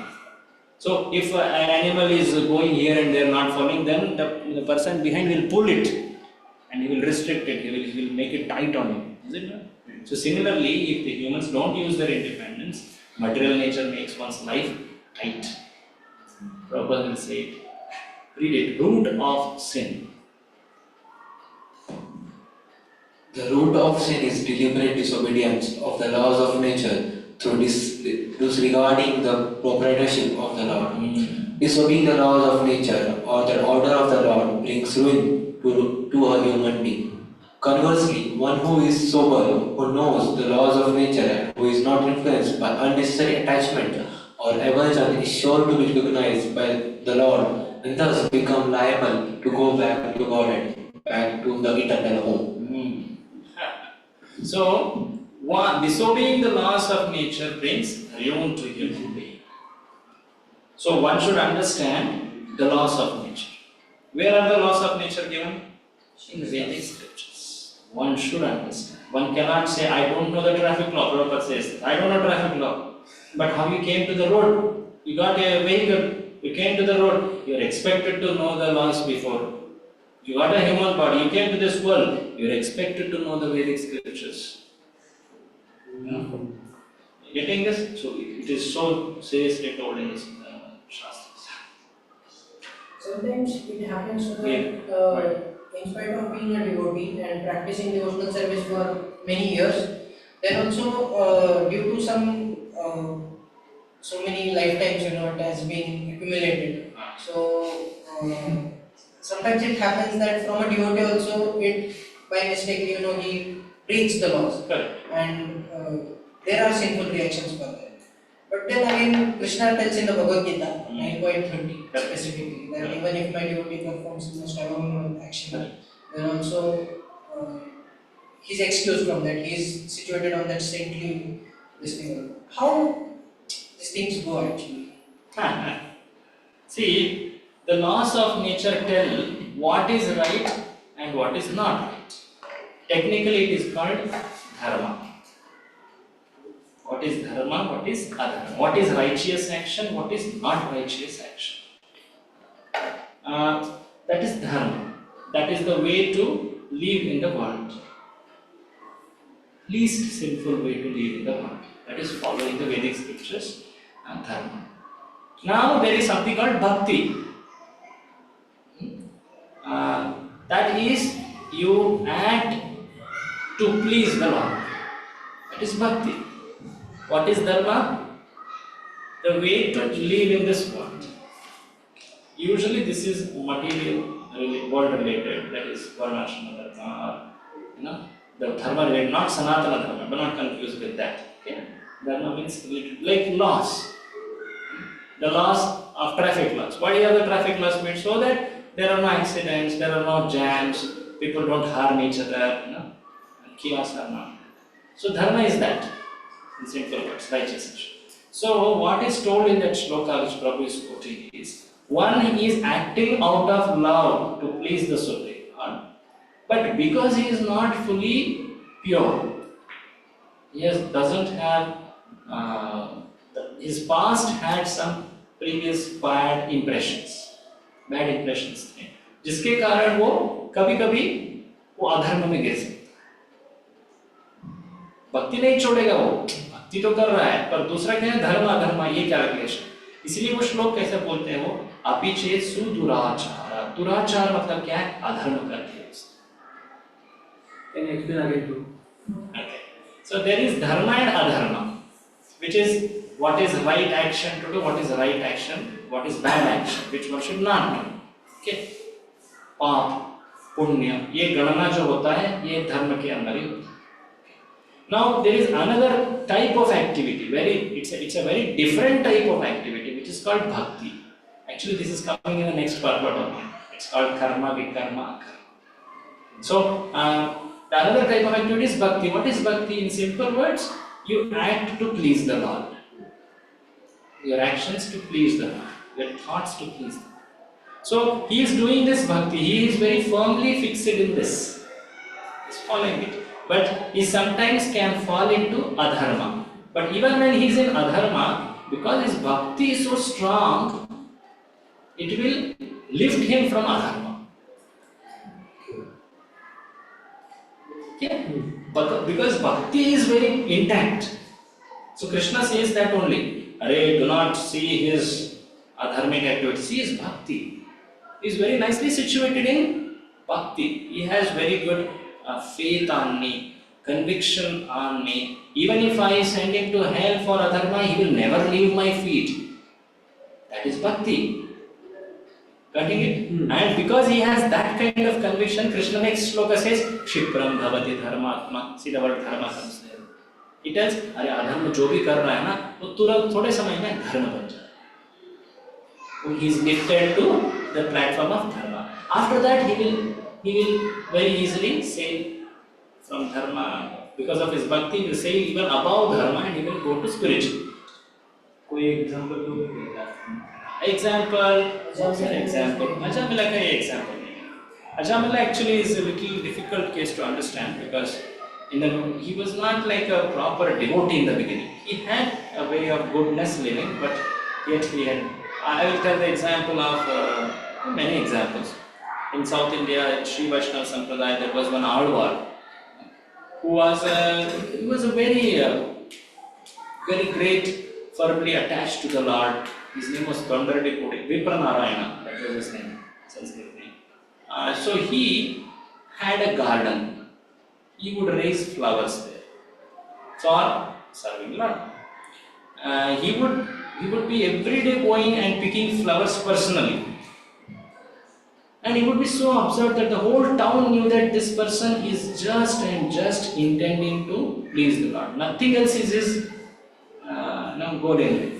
Speaker 1: So if an animal is going here and there not following, then the person behind will pull it and he will restrict it, he will make it tight on him. Is it not? So similarly, if the humans don't use their independence, material nature makes one's life tight. Prabhupada will say it. Read it. Root of sin.
Speaker 4: The root of sin is deliberate disobedience of the laws of nature through disregarding the proprietorship of the Lord. Disobeying the laws of nature or the order of the Lord brings ruin to a human being. Conversely, one who is sober, who knows the laws of nature and who is not influenced by unnecessary attachment or aversion is sure to be recognized by the Lord and thus become liable to go back to Godhead, back to the eternal home.
Speaker 1: So, disobeying the laws of nature brings ruin to human being. So one should understand the laws of nature. Where are the laws of nature given? In the Vedic scriptures. One should understand. One cannot say, I don't know the traffic law. Prabhupada says, I don't know traffic law. But how you came to the road? You got a vehicle, you came to the road. You are expected to know the laws before. You got a human body, you came to this world. You are expected to know the Vedic scriptures. Getting this? So it is so seriously told in this Shastras.
Speaker 3: Sometimes it happens so that in spite of being a devotee and practicing devotional service for many years, then also due to some so many lifetimes, it has been accumulated. So sometimes it happens that from a devotee also, it by mistake, he breaks the laws.
Speaker 1: Correct.
Speaker 3: And there are sinful reactions for that. But then again, Krishna tells in the Bhagavad Gita 9.30 specifically that even if my devotee performs the most abnormal action, then also he's excused from that. He's situated on that saintly this thing. How these things go actually?
Speaker 1: See, the laws of nature tell what is right and what is not right. Technically, it is called dharma. What is dharma? What is adharma? What is righteous action? What is not righteous action? That is dharma. That is the way to live in the world. Least sinful way to live in the world. That is following the Vedic scriptures and dharma. Now there is something called bhakti. That is, you act to please the Lord. That is bhakti. What is dharma? The way to live in this world. Usually this is material, world related, that is varnashrama dharma, or the dharma related, not sanatana dharma, but not confused with that. Okay? Dharma means related, like laws. The laws of traffic laws. Why are the traffic laws made? So that there are no accidents, there are no jams, people don't harm each other, and chaos are not. So dharma is that, in simple words, righteous action. So what is told in that shloka which Prabhu is quoting is, one is acting out of love to please the Supreme Lord, but because he is not fully pure, he doesn't have, his past had some previous bad impressions थे, जिसके कारण वो कभी-कभी वो अधर्म में गिर सकता है। भक्ति नहीं छोड़ेगा वो, भक्ति तो कर रहा है, पर दूसरा क्या है, धर्म अधर्म, ये क्या रिलेशन? इसलिए वो श्लोक कैसे बोलते हैं, वो अपिचेत सुदुराचार। दुराचार मतलब क्या है? अधर्म करके।
Speaker 5: Can you explain again too?
Speaker 1: Okay. So there is dharma and adharma, which is what is right action to do, what is right action, what is bad action, which one should not do. Okay. पाप, पुण्य, ये गणना जो होता है, ये धर्म के अंदर ही होता है. Now there is another type of activity, it's a very different type of activity, which is called bhakti. Actually, this is coming in the next part only. It's called karma, vikarma, akarma. So the another type of activity is bhakti. What is bhakti? In simple words, you act to please the Lord. Your actions to please the Lord. Your thoughts to please the Lord. So he is doing this bhakti. He is very firmly fixed in this. He is following it. But he sometimes can fall into adharma. But even when he is in adharma, because his bhakti is so strong, it will lift him from adharma. Yeah. Because bhakti is very intact. So Krishna says that only. Arey, do not see his adharmic activity. See his bhakti. He is very nicely situated in bhakti. He has very good faith on me, conviction on me. Even if I send him to hell for adharma, he will never leave my feet. That is bhakti. Getting it? And because he has that kind of conviction, Krishna next shloka says, Kshipram bhavati dharmatma. See the word dharma comes there. He tells, अरे अधर्म जो भी कर रहा है ना, वो तुरंत थोड़े समय में धर्म बन जाए. He is lifted to the platform of dharma. After that, he will very easily sail from dharma. Because of his bhakti, he will sail even above dharma and he will go to spiritual.
Speaker 5: कोई example दो.
Speaker 1: Example. Ajamila का ये example नहीं है. Ajamila actually is a little difficult case to understand because he was not like a proper devotee in the beginning. He had a way of goodness living, but yet he had. I will tell the example of many examples. In South India, Sri Vaishnava Sampradaya, there was one Alvar who was a very great, firmly attached to the Lord. His name was Kandaradi Puri, Vipranarayana, that was his name, Sanskrit name. So he had a garden. He would raise flowers there for serving Lord. He would be every day going and picking flowers personally. And he would be so absurd that the whole town knew that this person is just intending to please the Lord. Nothing else is his goal in life.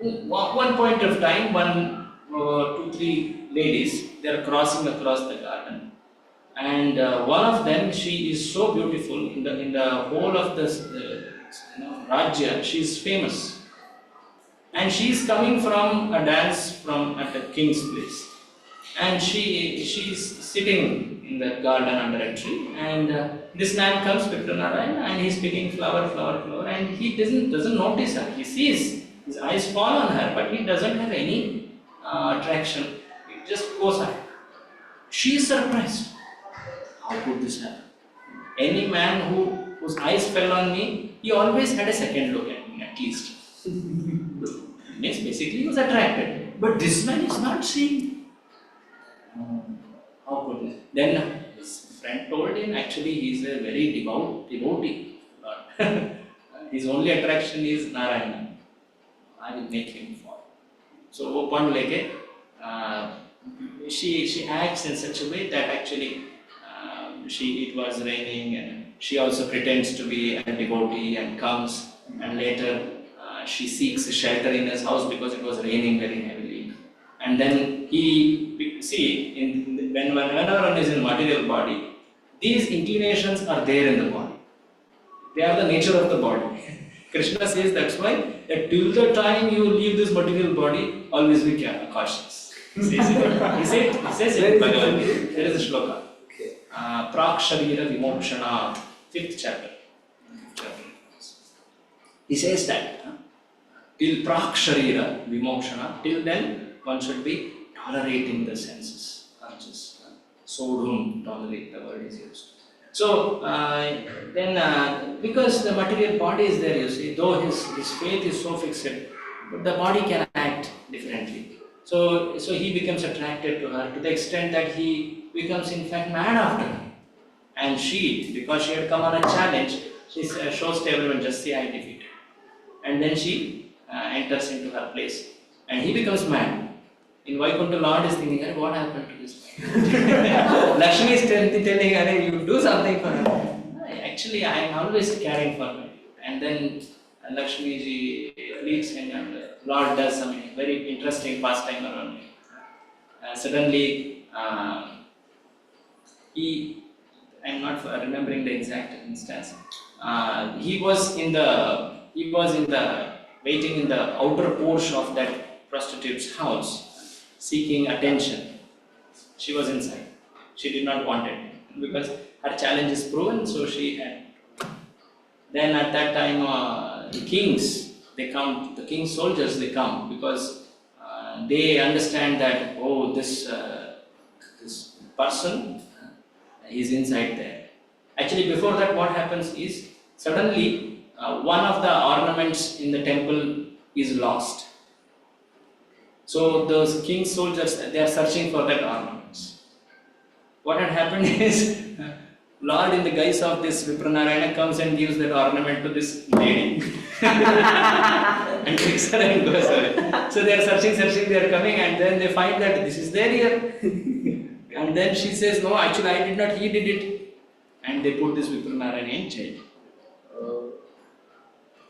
Speaker 1: One point of time, 2-3 ladies, they are crossing across the garden. And one of them, she is so beautiful in the whole of this Rajya. She is famous, and she is coming from a dance from at the king's place, and she is sitting in the garden under a tree, and this man comes to Narayan, and he is picking flower, and he doesn't notice her. He sees, his eyes fall on her, but he doesn't have any attraction. It just goes ahead. She is surprised. How could this happen? Any man whose eyes fell on me, he always had a second look at me, at least. Means basically he was attracted. But this man is not seeing. How could this? Then his friend told him, actually he is a very devout devotee. His only attraction is Narayana. I will make him fall. So open leke, she acts in such a way that actually it was raining, and she also pretends to be a devotee and comes, and later she seeks shelter in his house because it was raining very heavily. And then whenever one is in material body, these inclinations are there in the body. They are the nature of the body. Krishna says that's why that till the time you leave this material body, always be cautious. He says it in Bhagavad Gita. There is a shloka. Prak Sharira Vimokshana, 5th chapter. He says that till Prak Sharira Vimokshana, till then one should be tolerating the senses, conscious. Sodhum, tolerate, the word is used. So then because the material body is there, you see, though his faith is so fixed, but the body can act differently. So he becomes attracted to her to the extent that he becomes in fact mad after her. And she, because she had come on a challenge, she shows to everyone, just say I defeated. And then she enters into her place. And he becomes mad. In Vaikuntha, Lord is thinking, what happened to this man? Lakshmi is telling, you do something for her. Actually, I am always caring for her. And then Lakshmi ji leads him, and Lord does some very interesting pastime around him. Suddenly, I am not remembering the exact instance. He was waiting in the outer porch of that prostitute's house, seeking attention. She was inside. She did not want it because her challenge is proven. So she had. Then at that time, the king's soldiers they come because they understand that this person is inside there. Actually, before that, what happens is suddenly one of the ornaments in the temple is lost. So those king's soldiers, they are searching for that ornaments. What had happened is Lord, in the guise of this Vipranarayana, comes and gives that ornament to this lady and takes her and goes away. So they are searching, they are coming, and then they find that this is there here. And then she says, no, actually I did not, he did it. And they put this Vipranarayana in jail.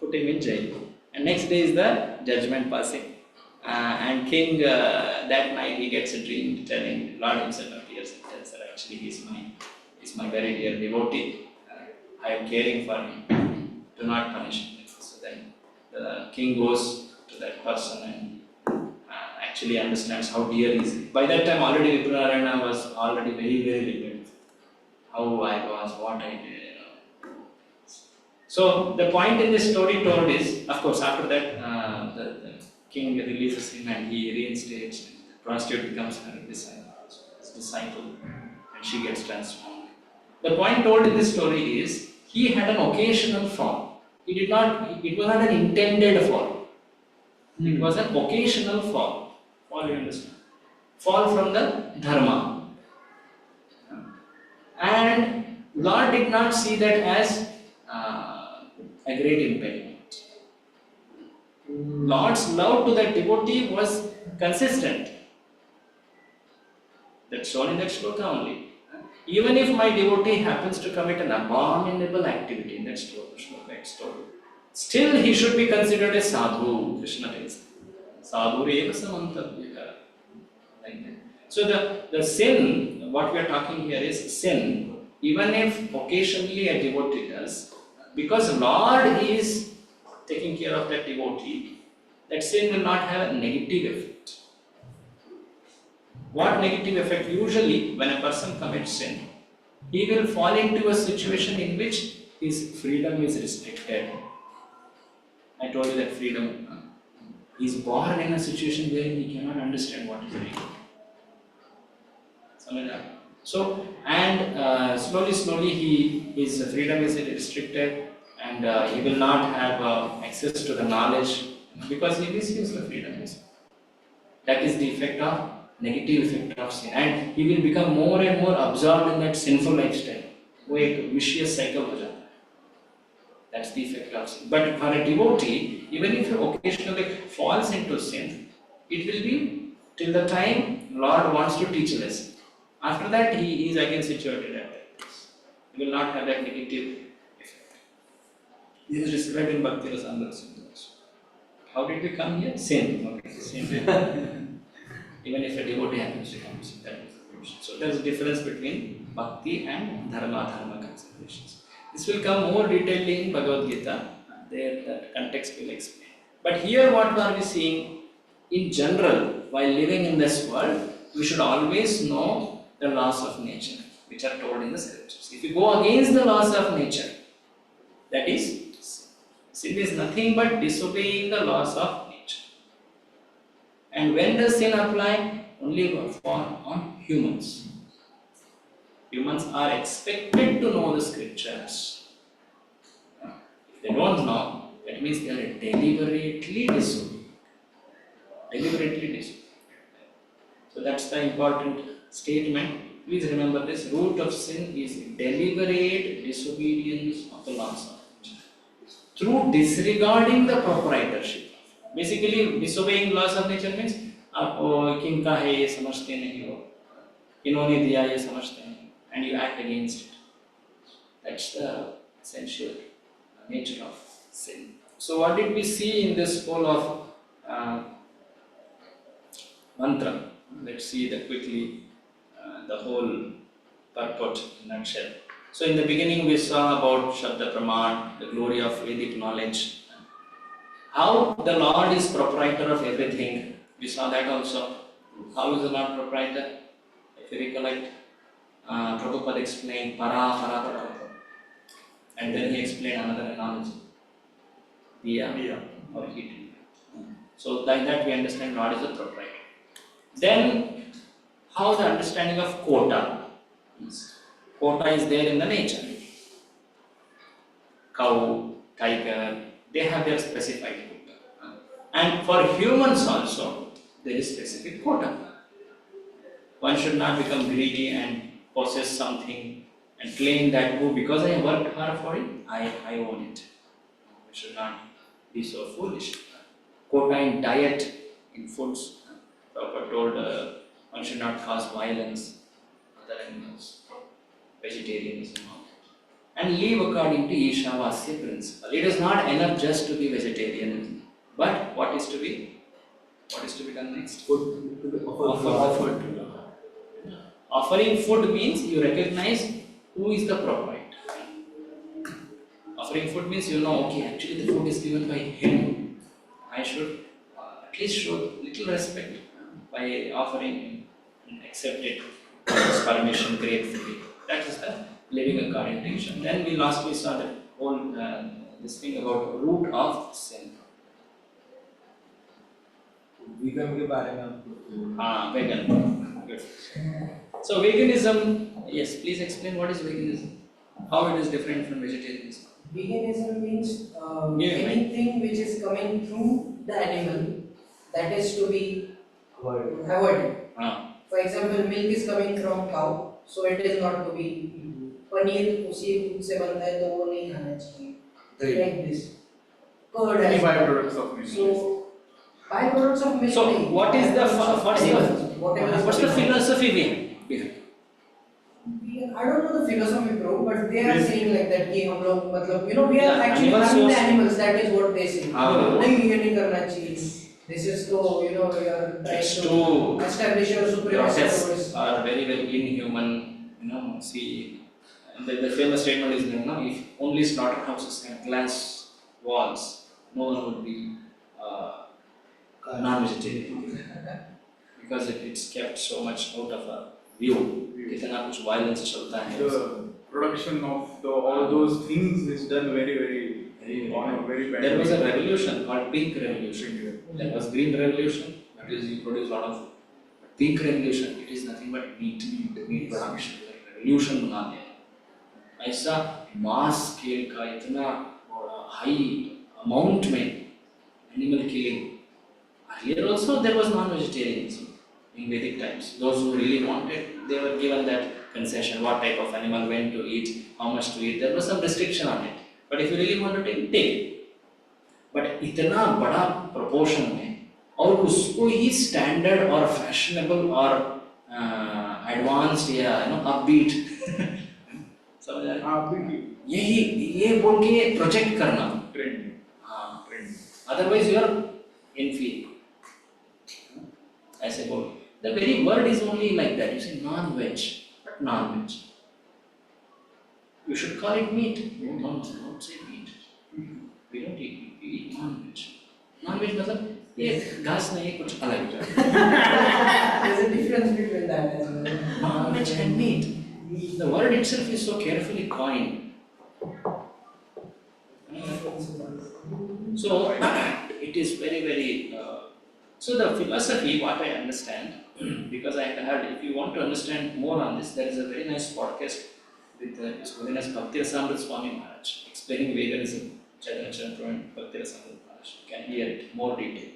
Speaker 1: Put him in jail. And next day is the judgment passing. And king, that night he gets a dream telling, Lord himself appears and tells her, actually he is my very dear devotee. I am caring for him. Do not punish him. So then the king goes to that person and actually understands how dear he is. By that time already Vipranarayana was already very, very limited. How I was, what I did. So the point in this story told is, of course, after that the king releases him and he reinstates, and the prostitute becomes her disciple, and she gets transformed. The point told in this story is, he had an occasional fall. It was not an intended fall. It was an occasional fall. Fall, you understand? Fall from the dharma. And Lord did not see that as a great impediment. Lord's love to that devotee was consistent. That's shown in that shloka only. Even if my devotee happens to commit an abominable activity in that shloka, it's told, still he should be considered a sadhu. Krishna is sadhu eva samantavya. Like that. So the sin, what we are talking here is sin. Even if occasionally a devotee does, because Lord is taking care of that devotee, that sin will not have a negative effect. What negative effect? Usually, when a person commits sin, he will fall into a situation in which his freedom is restricted. I told you that freedom. He is born in a situation where he cannot understand what is right. So, and slowly, his freedom is restricted, and he will not have access to the knowledge because he misuses the freedom. That is the effect of negative effect of sin, and he will become more and more absorbed in that sinful lifestyle. वो एक vicious cycle हो जाता है. That's the effect of sin. But for a devotee, even if he occasionally falls into sin, it will be till the time Lord wants to teach a lesson. After that, he is again situated at that place. He will not have that negative effect. This is described in Bhakti Shastri. How did we come here? Sin. Okay, sin. Even if a devotee happens to come to sin, that is the question. So there is a difference between bhakti and dharma considerations. This will come more detailedly in Bhagavad Gita. There, that context will explain. But here, what are we seeing? In general, while living in this world, we should always know the laws of nature, which are told in the scriptures. If you go against the laws of nature, that is sin. Sin is nothing but disobeying the laws of nature. And when does sin apply? Only on humans. Humans are expected to know the scriptures. If they don't know, that means they are deliberately disobeying. So that's the important statement. Please remember this. Root of sin is deliberate disobedience of the laws of nature through disregarding the proprietorship. Basically, disobeying laws of nature means आप किनका है ये समझते नहीं हो, इन्होंने दिया ये समझते नहीं, and you act against it. That's the essential nature of sin. So what did we see in this whole of mantra? Let's see that quickly, the whole purport in a nutshell. So in the beginning we saw about Shabda Praman, the glory of Vedic knowledge, how the Lord is proprietor of everything. We saw that also. How is the Lord proprietor? If you recollect, Prabhupada explained para, and then he explained another analogy, diya or heat. So like that we understand Lord is a proprietor. Then, how the understanding of quota is. Quota is there in the nature. Cow, tiger, they have their specified quota. And for humans also, there is specific quota. One should not become greedy and possess something and claim that, oh, because I worked hard for it, I own it. We should not be so foolish. Quota in diet, in foods. Prabhupada told one should not cause violence, other animals, vegetarianism, and live according to Ishavasya principle. It is not enough just to be vegetarian, but what is to be done next?
Speaker 5: Food to be
Speaker 1: Offered. Offering food means you recognize who is the proprietor. Offering food means you know, okay, actually the food is given by him. I should at least show little respect by offering and accept it, his permission gratefully. That is the living according to Ishvara. Then we lastly saw the whole this thing about root of sin.
Speaker 5: vegan के बारे में आपको
Speaker 1: Vegan. Good. So veganism, yes, please explain what is veganism. How it is different from vegetarianism.
Speaker 3: Veganism means
Speaker 1: Yeah,
Speaker 3: anything which is coming through the animal that is to be avoided. For example, milk is coming from cow, so it is not to be. Paneer उसी दूध से बनता है तो वो नहीं खाना चाहिए. Like this. Curd
Speaker 2: Any
Speaker 3: as
Speaker 2: byproducts of milk.
Speaker 3: So byproducts of milk.
Speaker 1: So
Speaker 3: नहीं.
Speaker 1: what is the what's the
Speaker 3: Whatever.
Speaker 1: philosophy behind?
Speaker 3: I don't know the philosophy, bro, but they are saying like that कि हम लोग मतलब we are
Speaker 1: Yeah,
Speaker 3: actually
Speaker 1: animals
Speaker 3: harming the
Speaker 1: was-
Speaker 3: animals. That is what they say. नहीं ये नहीं करना चाहिए. This is to, you know, you are trying
Speaker 1: It's
Speaker 3: to
Speaker 1: to
Speaker 3: establish your supremacy
Speaker 1: protests
Speaker 3: over
Speaker 1: are very, very inhuman. You know, see, the famous statement is, you know, if only slaughterhouses had glass walls, no one would be non-vegetarian because it's kept so much out of our view. कितना कुछ violence चलता है.
Speaker 2: The production of all those things is done very on a very bad
Speaker 1: There was
Speaker 2: way.
Speaker 1: a revolution called Pink Revolution. There was Green Revolution, that is you produce a lot of food. But Pink Revolution, it is nothing but meat production. Like revolution बना दिया. ऐसा mass scale का इतना high amount में animal killing. Earlier also there was non-vegetarianism in Vedic times. Those who really wanted, they were given that concession, what type of animal, when to eat, how much to eat. There was some restriction on it. But if you really want to take, take. But इतना बड़ा proportion में और उसको ही standard or fashionable or advanced या upbeat समझ आ रहा है? ये बोल के project करना.
Speaker 2: Trend.
Speaker 1: हाँ.
Speaker 2: Trend.
Speaker 1: Otherwise you are inferior. ऐसे बोल. The very word is only like that. You say non-veg, but non-veg. You should call it meat. Don't say meat. We don't eat meat. We eat non-veg. Non-veg मतलब ये घास नहीं है कुछ अलग.
Speaker 3: There's a difference between that as well.
Speaker 1: Non-veg and meat. The word itself is so carefully coined. So it is very, very. So the philosophy, what I understand, because I heard, if you want to understand more on this, there is a very nice podcast with His Holiness Bhakti Shastri Swami Maharaj explaining veganism. Chaitanya and Bhakti Shastri Maharaj. You can hear it more detail.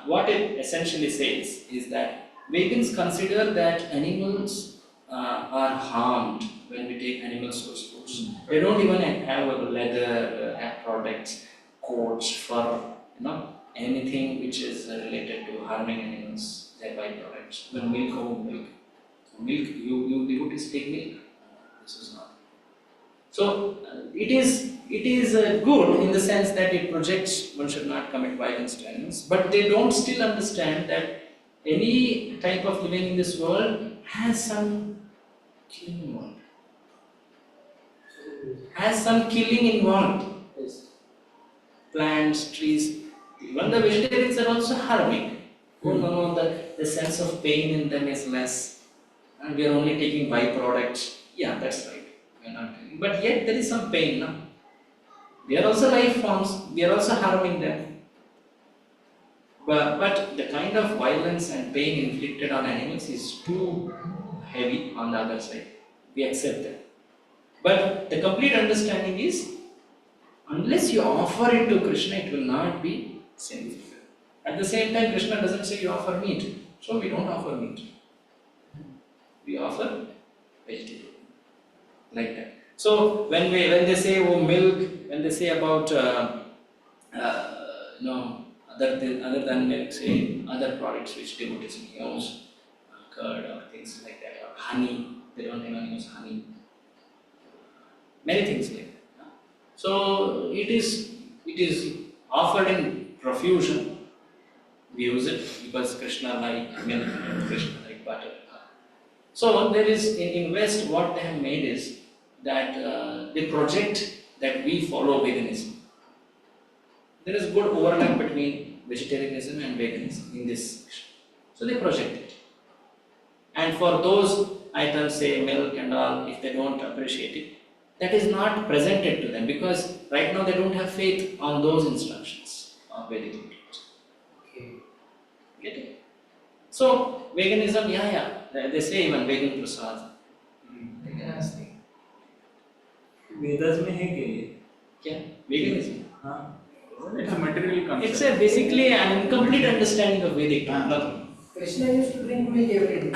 Speaker 1: What it essentially says is that vegans consider that animals are harmed when we take animal source foods. They don't even have a leather, have products, coats, fur, anything which is related to harming animals, their byproducts. When milk, milk. So milk, you devotees take milk. This is not. So it is good in the sense that it projects one should not commit violence to animals, but they don't still understand that any type of living in this world has some killing involved. Has some killing involved. Yes. Plants, trees. Even the vegetarians are also harming. Oh no, the sense of pain in them is less. And we are only taking byproducts. Yeah, that's right. We are not taking. But yet there is some pain, no? They are also life forms. We are also harming them. But the kind of violence and pain inflicted on animals is too heavy on the other side. We accept that. But the complete understanding is, unless you offer it to Krishna, it will not be sinful. At the same time, Krishna doesn't say you offer meat. So we don't offer meat. We offer vegetarian. Like that. So when they say milk, when they say about other than milk, say other products which devotees use, curd or things like that, or honey, they don't even use honey. Many things like that. So it is offered in profusion. We use it because Krishna like milk and Krishna like butter. So there is in West what they have made is that they project that we follow veganism. There is good overlap between vegetarianism and veganism in this section. So they project it. And for those items, say milk and all, if they don't appreciate it, that is not presented to them because right now they don't have faith on those instructions of Vedic literature. Okay. Get it? So veganism, they say even vegan Prasad. They can ask me.
Speaker 5: Vedas में है
Speaker 1: क्या veganism?
Speaker 5: हाँ
Speaker 2: It's a material concept.
Speaker 1: It's basically an incomplete understanding of Vedic truth.
Speaker 3: Krishna used to drink milk every day.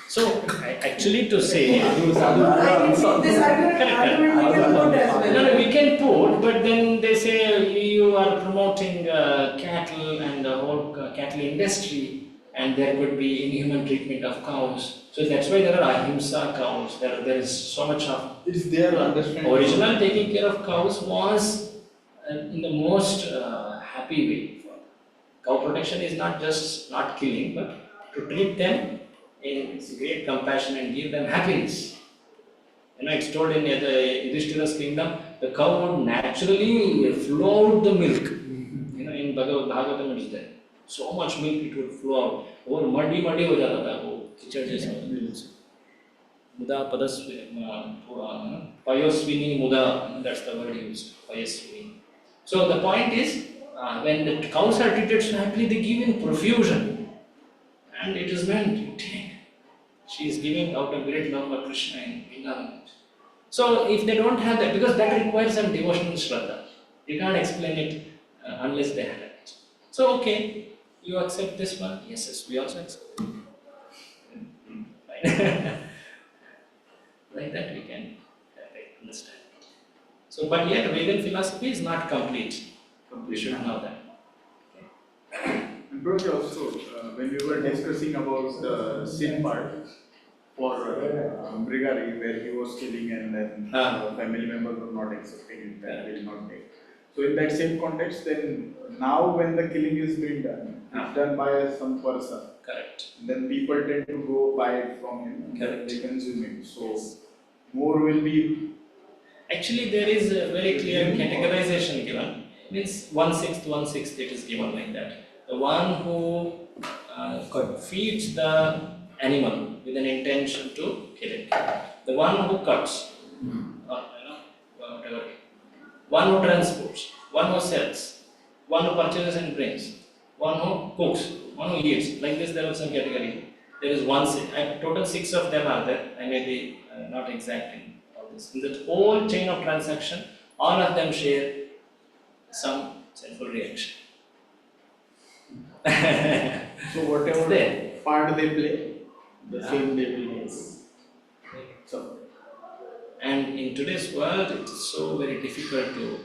Speaker 1: So actually to say,
Speaker 3: I can see this argument we can put as well.
Speaker 1: no, we can put, but then they say you are promoting cattle and the whole cattle industry, and there could be inhuman treatment of cows. So that's why there are ahimsa cows. There is so much of.
Speaker 2: It's their understanding.
Speaker 1: Original taking care of cows was in the most happy way. Cow protection is not just not killing, but to treat them in great compassion and give them happiness. It's told in the Yudhishthira's kingdom, the cow would naturally flow out the milk. In Bhagavatam it is there. So much milk it would flow out. और muddy हो जाता था वो खिचड़ जैसा. Muda payosvini muda, that's the word used. Payosvini. So the point is, when the cows are treated so happily, they give in profusion, and it is meant to take. She is giving out of great love for Krishna in Vrindavan. So if they don't have that, because that requires some devotional shraddha, you can't explain it unless they have it. So okay, you accept this one? Yes, we also accept it. Fine. Like that we can understand. So, but yet Vedan philosophy is not complete. We should know that.
Speaker 2: And Prabhuji, also, when we were discussing about the sin part for Brigari, where he was killing and then family members were not accepting it, that will not take. So in that same context, then now when the killing is being done, it's done by some person.
Speaker 1: Correct.
Speaker 2: Then people tend to go buy it from him,
Speaker 1: Correct.
Speaker 2: they consume it. So more will be.
Speaker 1: Actually, there is a very clear categorization given. Means 1/6 it is given like that. The one who feeds the animal with an intention to kill it. The one who cuts, or whatever. One who transports, one who sells, one who purchases and brings, one who cooks, one who eats. Like this, there was some category. There is total 6 of them are there. I may be not exact in all this. In the whole chain of transaction, all of them share some sinful reaction.
Speaker 2: So whatever
Speaker 1: there.
Speaker 2: part they play, the same they will get. So.
Speaker 1: And in today's world, it is so very difficult to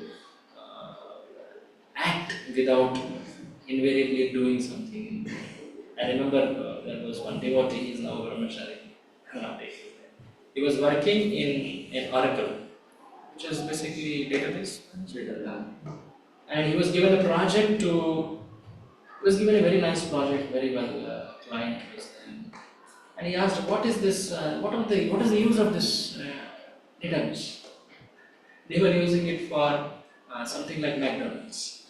Speaker 1: act without invariably doing something. I remember there was one devotee, he is now Brahmachari. He was working in an oracle, which is basically database. And he was given a project he was given a very nice project, very well client was there. And he asked, what is this, what is the use of this database? They were using it for something like McDonald's.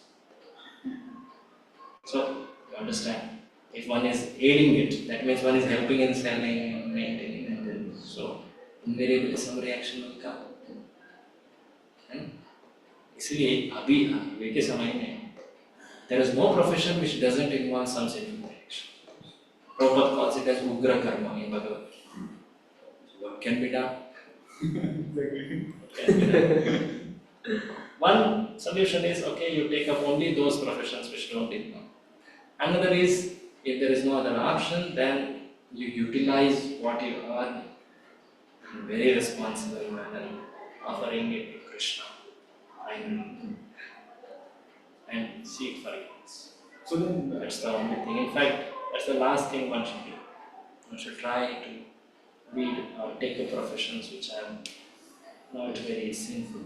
Speaker 1: So, you understand, if one is aiding it, that means one is helping in selling and maintaining and so invariably some reaction will come. इसलिए अभी के समय में there is no profession which doesn't involve some sinful reaction. Prabhupada calls it as ugra karma in Bhagavad Gita. So what can be done? One solution is, okay, you take up only those professions which don't involve. Another is, if there is no other option, then you utilize what you earn in a very responsible manner, offering it to Krishna and seek forgiveness.
Speaker 2: So then
Speaker 1: That's the only thing. In fact, that's the last thing one should do. One should try to read or take up professions which are not very sinful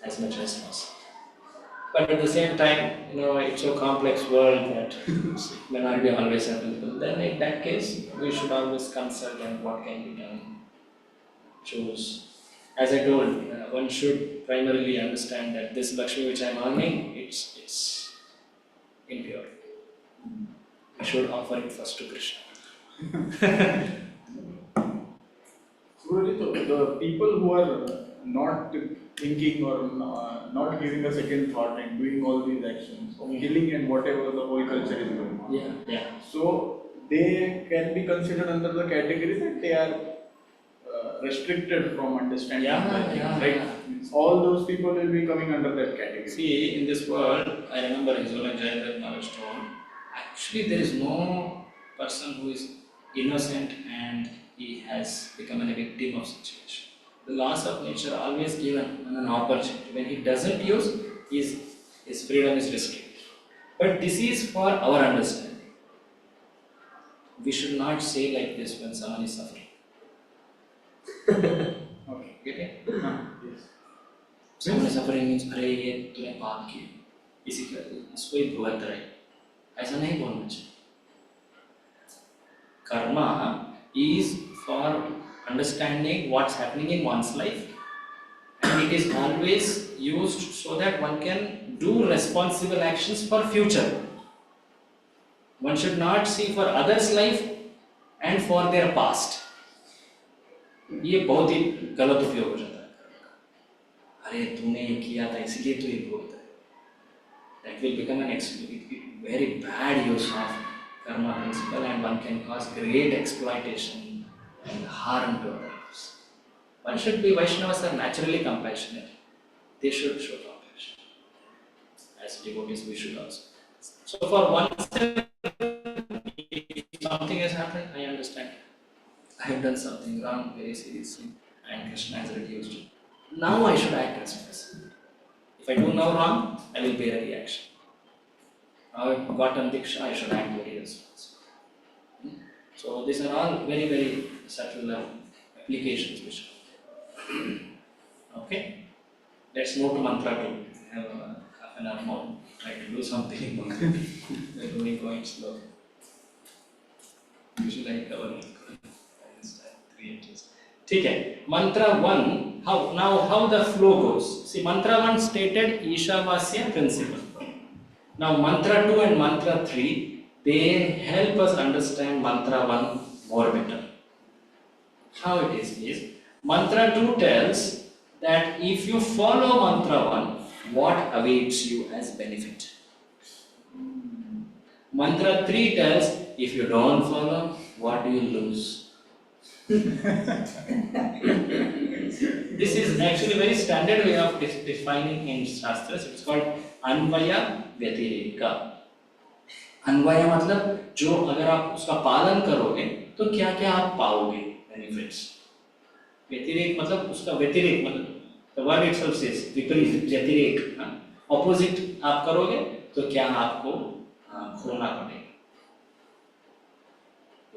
Speaker 1: as much as possible. But at the same time, it's a complex world that may not be always available. Then in that case, we should always consult and what can be done. Choose. As I told, one should primarily understand that this Lakshmi which I am earning, it's impure. I should offer it first to Krishna.
Speaker 2: the people who are not thinking or not giving a second thought and doing all these actions of killing and whatever the whole culture is doing.
Speaker 1: Yeah.
Speaker 2: So they can be considered under the category that they are restricted from understanding. Right? All those people will be coming under that category.
Speaker 1: See, in this world, I remember His Holiness Jayadeva Maharaj told, actually there is no person who is innocent and he has become a victim of situation. The laws of nature are always given an opportunity. When he doesn't use, his freedom is restricted. But this is for our understanding. We should not say like this when someone is suffering.
Speaker 2: Okay.
Speaker 1: Get it?
Speaker 2: Yes.
Speaker 1: Someone is suffering means, "Arey, ye tune paap kiya." इसी का इसको ही भुगत रहे, ऐसा नहीं बोलना चाहिए. Karma is for understanding what's happening in one's life, and it is always used so that one can do responsible actions for future. One should not see for others' life and for their past. ये बहुत ही गलत उपयोग हो जाता है. अरे तूने ये किया था इसलिए तो ये भुगत है. That will become an very bad use of karma principle, and one can cause great exploitation and harm to others. One should be, Vaishnavas are naturally compassionate. They should show compassion. As devotees, we should also. So for oneself, if something has happened, I understand. I have done something wrong very seriously, and Krishna has reduced it. Now I should act as person. If I do no wrong, I will bear a reaction. Now I have gotten diksha, I should act very responsible. So these are all very, very subtle applications which are. Okay? Let's move to mantra 2. We have half an hour more. Try to do something more. We are only going slow. Usually I cover this time 3 inches. ठीक है, mantra 1, how the flow goes. See, mantra 1 stated Ishavasya principle. Now mantra 2 and mantra 3, they help us understand mantra 1 more better. How it is mantra 2 tells that if you follow mantra 1, what awaits you as benefit. Mantra 3 tells if you don't follow, what do you lose. This is actually very standard way of defining in Shastras. It's called Anvaya Vyatireka. Anvaya मतलब जो अगर आप उसका पालन करोगे तो क्या क्या आप पाओगे benefits. व्यतिरेक मतलब उसका व्यतिरेक मतलब the word itself says विपरीत व्यतिरेक, opposite आप करोगे तो क्या आपको खोना पड़ेगा.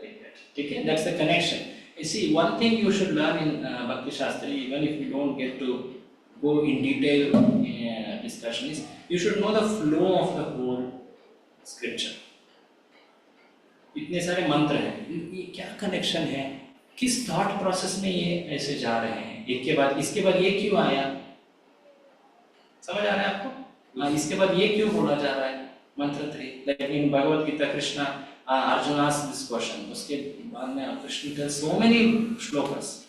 Speaker 1: Like that. ठीक है, that's the connection. You see, one thing you should learn in Bhakti Shastri, even if you don't get to go in detail discussion, is you should know the flow of the whole scripture. इतने सारे मंत्र हैं, ये क्या connection है, किस thought process में ये ऐसे जा रहे हैं, एक के बाद इसके बाद ये क्यों आया, समझ आ रहा है आपको. इसके बाद ये क्यों बोला जा रहा है. मंत्र 3, like in Bhagavad Gita, Krishna Arjuna asked this question. उसके बाद में Krishna tells so many shlokas.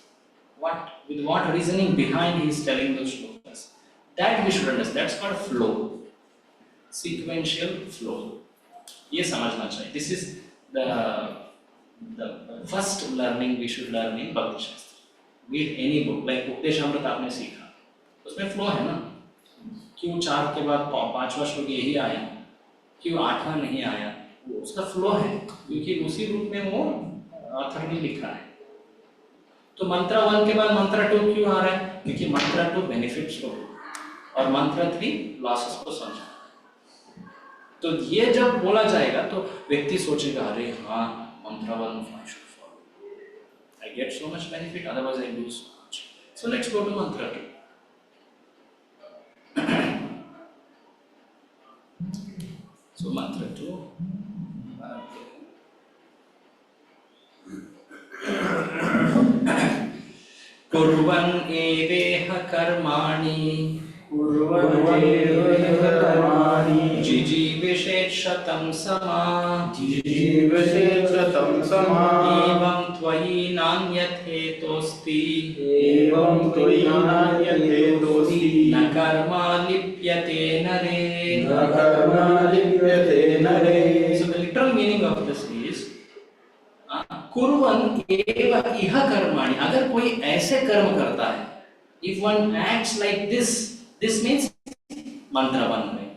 Speaker 1: With what reasoning behind he is telling those shlokas? That we should understand. That's called flow, sequential flow. ये समझना चाहिए. This is the first learning we should learn in Bhakti Shastri. Read any book like Upadeshamrita आपने सीखा, उसमें flow है ना. क्यों 4 के बाद 5वां श्लोक यही आया, क्यों 8वां नहीं आया, उसका फ्लो है क्योंकि उसी रूप में वो ऑथर ने लिखा है. तो मंत्र 1 के बाद मंत्र 2 क्यों आ रहा है, क्योंकि मंत्र 2 बेनिफिट्स को और मंत्र 3 लॉसेस को समझा. तो ये जब बोला जाएगा तो व्यक्ति सोचेगा अरे हाँ मंत्र 1 I should follow, I get so much benefit, otherwise I lose so much. So let's go to mantra 2. So mantra 2. कुर्वन् एवेह कर्माणि जिजीविषेत् शतं समा एवं त्वयि नान्यथेतोऽस्ति न कर्मा लिप्यते नरे. So the literal meaning of this is कुर्वन् एव इह कर्माणि. अगर कोई ऐसे कर्म करता है, if one acts like this means mantra 1 में,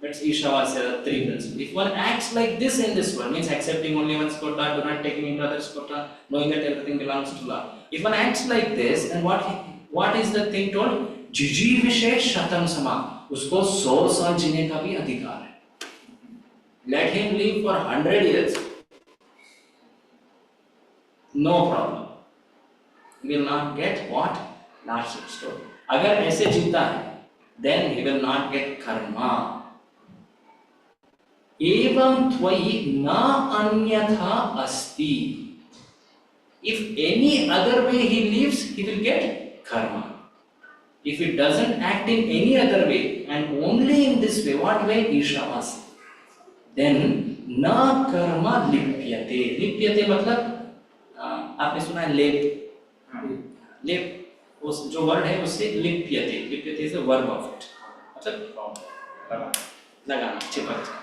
Speaker 1: that's Ishavasya 3 principle. If one acts like this in this world, means accepting only one's quota, do not taking into others' quota, knowing that everything belongs to Lord. If one acts like this, then what is the thing told? जिजीविषेत् शतं समा. उसको 100 साल जीने का भी अधिकार है. Let him live for 100 years. No problem. He will not get what? Last story. अगर ऐसे जीता है, then he will not get karma. evam tvai na anyatha asti. If any other way he lives, he will get karma. If he doesn't act in any other way and only in this way, what way? Ishavasi. Then na karma lipyate. Lipyate मतलब आपने सुना है लेप. लेप उस जो word है उससे लिप्यते. लिप्यते is a verb of it. मतलब लगाना, चिपक जाए.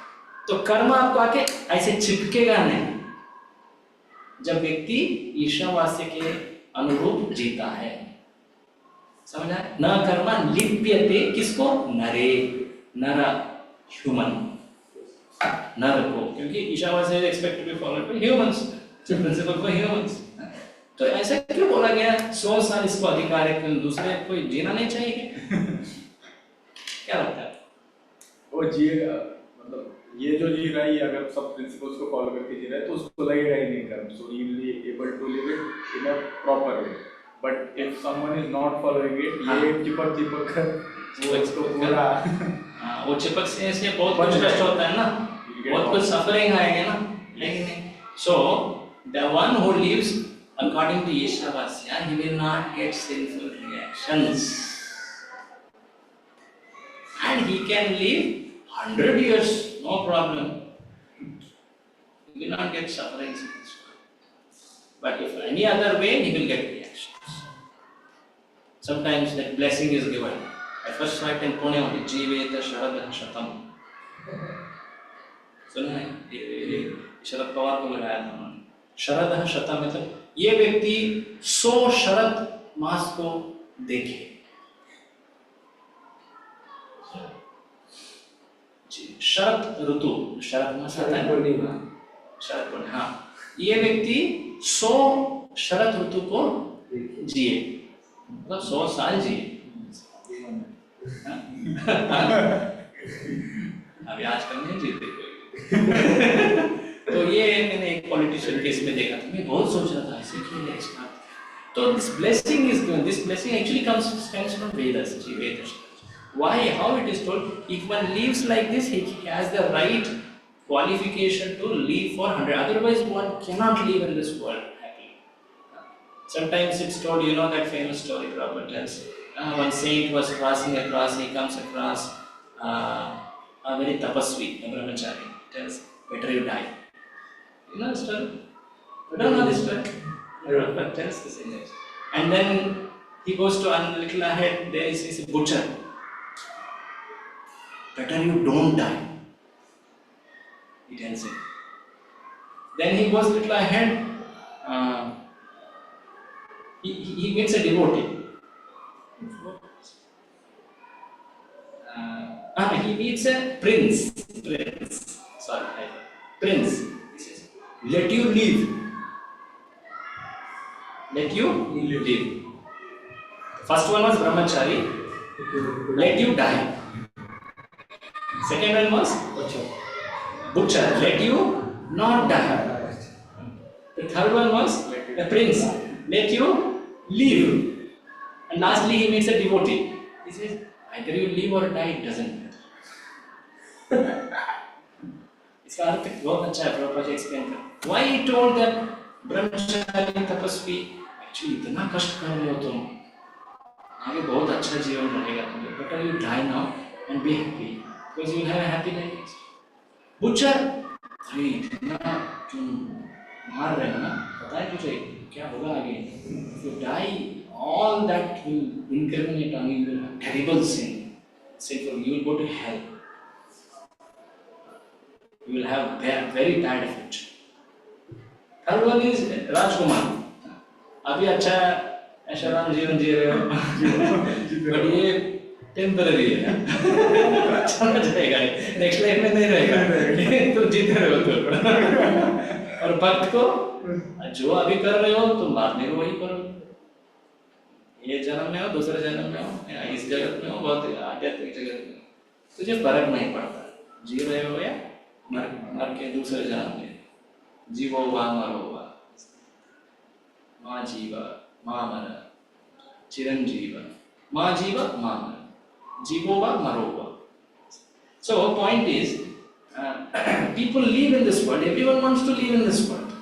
Speaker 1: तो कर्म आपको आके ऐसे चिपकेगा नहीं जब व्यक्ति ईशावास्य के अनुरूप जीता है. समझा? न कर्म लिप्यते किसको? नरे, नर, ह्यूमन, नर को. क्योंकि Ishavasya expect to be followed by humans. Principle for humans. तो ऐसा क्यों बोला गया? 100 साल इसको अधिकार है, दूसरे कोई जीना नहीं चाहिए? क्या लगता है?
Speaker 2: वो जिएगा, मतलब ये जो जी रहा है, अगर सब प्रिंसिपल्स को फॉलो करके जी रहा है तो उसको लगेगा ही नहीं कर्म. So he will be able to live it in a proper way. But if someone is not following it, ये चिपक कर वो इसको पूरा
Speaker 1: वो चिपक से ऐसे बहुत कुछ कष्ट होता है ना, बहुत कुछ सफरिंग आएगा ना, लेकिन नहीं. So the one who lives according to Ishavasya, he will not get sinful reactions. And he can live 100 years, no problem. He will not get sufferings in this world. But if any other way, he will get reactions. Sometimes that blessing is given. I first saw it in Pune only. Jiveta Sharadah Shatam. सुना है? ये शरद पवार को लगाया था उन्होंने. शरद शतम मतलब ये व्यक्ति 100 शरद मास को देखे. शरद ऋतु, शरद मास आता है, शरद पूर्णिमा. हाँ, ये व्यक्ति 100 शरद ऋतु को जिए, मतलब 100 साल जिए. अभी आजकल नहीं जीते कोई. तो ये मैंने एक पॉलिटिशियन केस में देखा था. मैं बहुत सोच रहा था ऐसे क्यों नहीं स्टार्ट. तो this blessing is given. This blessing actually stems from Vedas. Vedas. Why? How it is told? If one lives like this, he has the right qualification to live for 100. Otherwise, one cannot live in this world happily. Sometimes it's told, you know that famous story Prabhupada tells. One saint was crossing across. He comes across a very tapasvi, a brahmachari. Tells, better you die. You know the story? You don't know this story? Prabhupada tells this in this. And then he goes to a little ahead, there is a butcher. Better you don't die. He tells him. Then he goes a little ahead, he meets a devotee. He meets a prince. Prince. He says, let you live. Let you live. First one was brahmachari. Let you die. Second one was butcher. Let you not die. The third one was the prince. Let you live. And lastly he meets a devotee. He says, either you live or die, it doesn't matter. इसका अर्थ बहुत अच्छा है. Prabhupada ji explain कर. Why he told that ब्रह्मचारी तपस्वी actually इतना कष्ट कर रहे हो तुम, आगे बहुत अच्छा जीवन रहेगा तुम्हें. Better you die now and be happy because you will have a happy life. Butcher, अरे इतना तुम मार रहे हो ना, पता है तुझे क्या होगा आगे? If you die, all that will incriminate on you. You will have terrible sin. Sinful. You will go to hell. You will have very bad effect. Third one is Rajkumar. अभी अच्छा ऐशाराम जीवन जी रहे हो, बट ये temporary है. चला जाएगा, next life में नहीं रहेगा. तुम जीते रहे हो तो. और भक्त को जो अभी कर रहे हो तुम बाद में वही करो. ये जन्म में हो, दूसरे जन्म में हो, या इस जगत में हो, बहुत आध्यात्मिक जगत में, तुझे फर्क नहीं पड़ता. जी रहे हो या मर के दूसरे जन्म में. जीवो वा मरो वा, माँ जीव माँ मर, चिरंजीव. माँ जीव माँ मर, जीवो वा मरो वा. So point is, people live in this world, everyone wants to live in this world.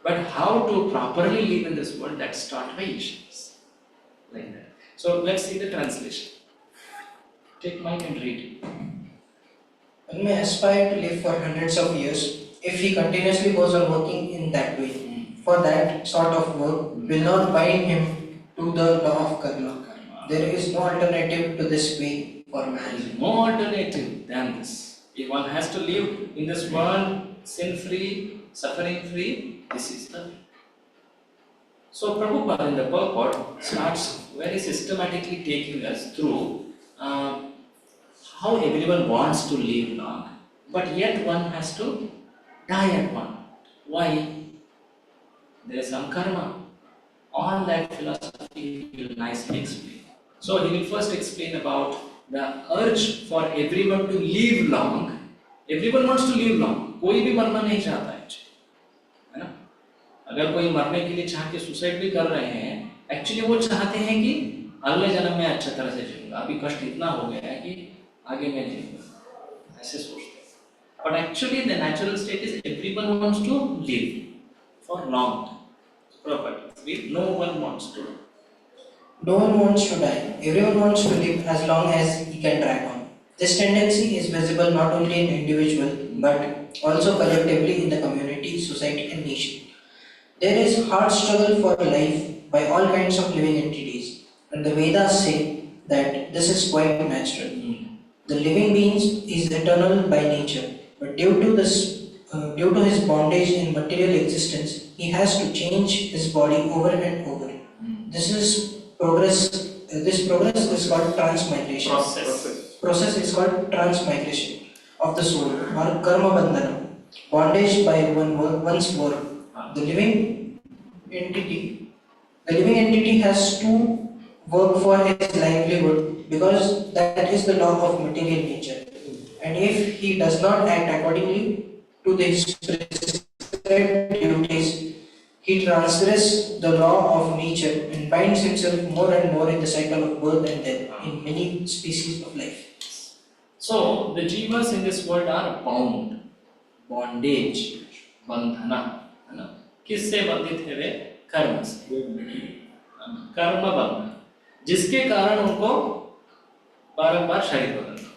Speaker 1: But how to properly live in this world, that's taught by Ishvara. Like that. So let's see the translation. Take mic and read.
Speaker 3: One may aspire to live for hundreds of years if he continuously goes on working in that way. For that sort of work will not bind him to the law of karma. There is no alternative to this way for
Speaker 1: There
Speaker 3: man.
Speaker 1: is no alternative than this. If one has to live in this world sin-free, suffering-free, this is the way. So Prabhupada in the purport starts very systematically taking us through how everyone wants to live long, but yet one has to die at one. Why? There is some karma. All that philosophy he will nicely explain. So he will first explain about the urge for everyone to live long. Everyone wants to live long. कोई भी मरना नहीं चाहता है ना? अगर कोई मरने के लिए चाह के सुसाइड भी कर रहे हैं, एक्चुअली वो चाहते हैं कि अगले जन्म में अच्छा तरह से जीऊंगा. अभी कष्ट इतना हो गया है कि आगे मैं जीऊंगा. ऐसे सोचते हैं. But actually the natural state is everyone wants to live for long time. Properly. No one wants to.
Speaker 3: No one wants to die. Everyone wants to live as long as he can drag on. This tendency is visible not only in individual but also collectively in the community, society and nation. There is hard struggle for life by all kinds of living entities, and the Vedas say that this is quite natural. The living being is eternal by nature, but due to his bondage in material existence, he has to change his body over and over. This progress is called transmigration. Process is called transmigration of the soul or karma bandhana, bondage by one's work. The living entity has to work for his livelihood because that is the law of material nature. And if he does not act accordingly to his prescribed duties, he transgresses the law of nature and binds himself more and more in the cycle of birth and death in many species of life.
Speaker 1: So the jivas in this world are bound, bondage, bandhana. है ना? किससे बंधित है वे? कर्म से. कर्म बंधन, जिसके कारण उनको बारंबार शरीर बदलना होता है.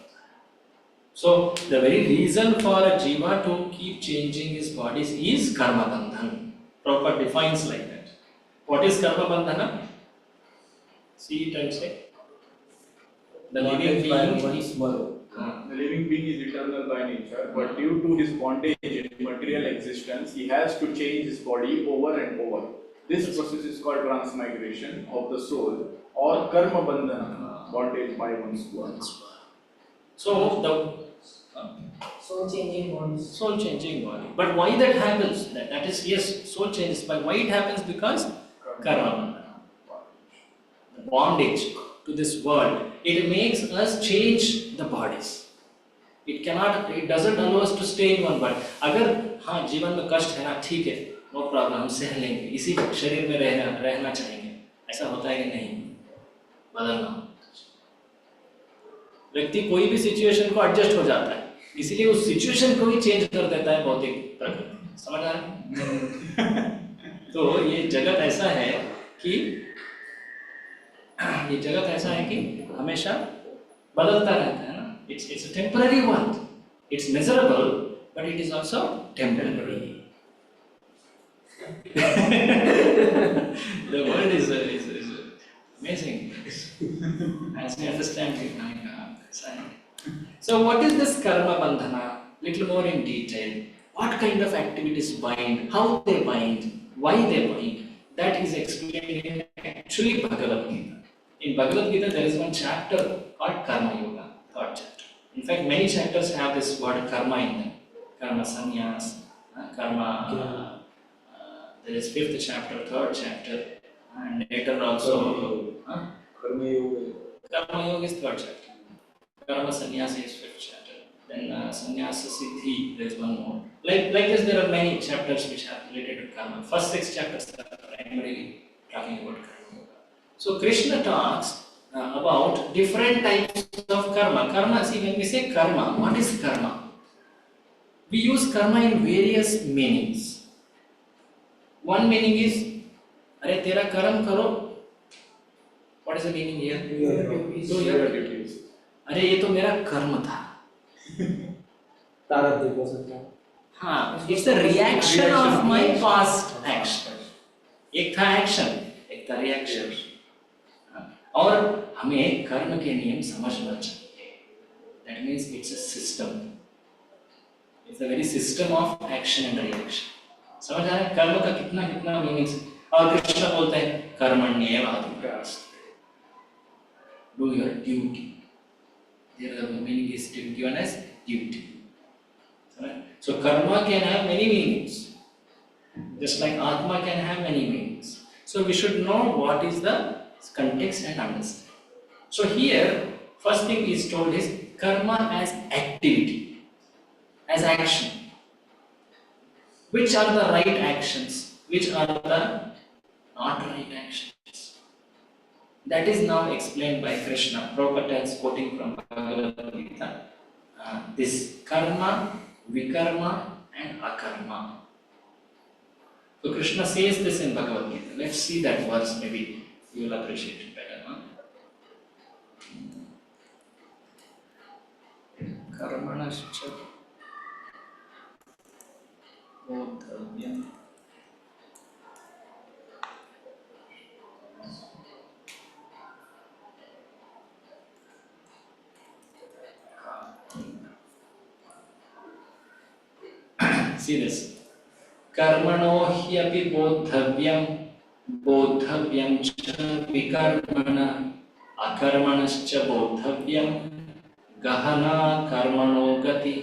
Speaker 1: So the very reason for a jiva to keep changing his bodies is karma bandhan. Prabhupada defines like that. What is karma bandhana? See it and say. The living being.
Speaker 2: The living being is eternal by nature, but due to his bondage in material existence, he has to change his body over and over. This process is called transmigration of the soul or karma bandhana, bondage by one's work.
Speaker 1: So the
Speaker 3: Soul changing bodies.
Speaker 1: soul changing body. But why that happens? That is, yes, soul changes. But why it happens? Because karma bandhana. The bondage to this world, it makes us change the bodies. It doesn't allow us to stay in one body. अगर हाँ जीवन में कष्ट है ना, ठीक है, no problem, हम सह लेंगे, इसी शरीर में रहना चाहेंगे. ऐसा होता है कि नहीं? बदलना. व्यक्ति कोई भी सिचुएशन को एडजस्ट हो जाता है, इसीलिए उस सिचुएशन को ही चेंज कर देता है भौतिक प्रकृति. समझ आ रहा है? तो ये जगत ऐसा है कि हमेशा बदलता रहता है ना. It's a temporary world. It's miserable, but it is also temporary. The world is amazing. As we understand it. So what is this karma bandhana? Little more in detail. What kind of activities bind? How they bind? Why they bind? That is explained in actually Bhagavad Gita. In Bhagavad Gita, there is one chapter called Karma Yoga, third chapter. In fact, many chapters have this word karma in them. Karma sannyas, karma. There is fifth chapter, third chapter, and later also.
Speaker 5: Karma Yoga.
Speaker 1: Karma Yoga is third chapter. Karma sannyas is fifth chapter. Then sannyasa siddhi, there is one more. Like this, there are many chapters which are related to karma. First 6 chapters are primarily talking about karma. So Krishna talks about different types of karma. Karma, see, when we say karma, what is karma? We use karma in various meanings. One meaning is, अरे तेरा कर्म करो. What is the meaning here?
Speaker 3: Do
Speaker 1: your duties. अरे ये तो मेरा कर्म था. हाँ, it's the reaction of my past action. एक था action, एक था reaction. और हमें कर्म के नियम समझना चाहिए. That means it's a system. It's a very system of action and reaction. समझ आ रहा है कर्म का कितना कितना मीनिंग्स. और कृष्ण बोलते हैं कर्मण्येवाधिकारस्ते. Do your duty. There the meaning is given as duty. So karma can have many meanings. Just like atma can have many meanings. So we should know what is the context and understand. So here, first thing is told is karma as activity, as action. Which are the right actions? Which are the not right actions? That is now explained by Krishna. Prabhupada is quoting from Bhagavad Gita. This karma, vikarma and akarma. So Krishna says this in Bhagavad Gita. Let's see that verse, maybe you will appreciate it better. No? Karmanascha bodhavyam. See this. Karmano hyapi bodhavyam bodhavyam cha vikarmana akarmanascha bodhavyam gahana karmano gati.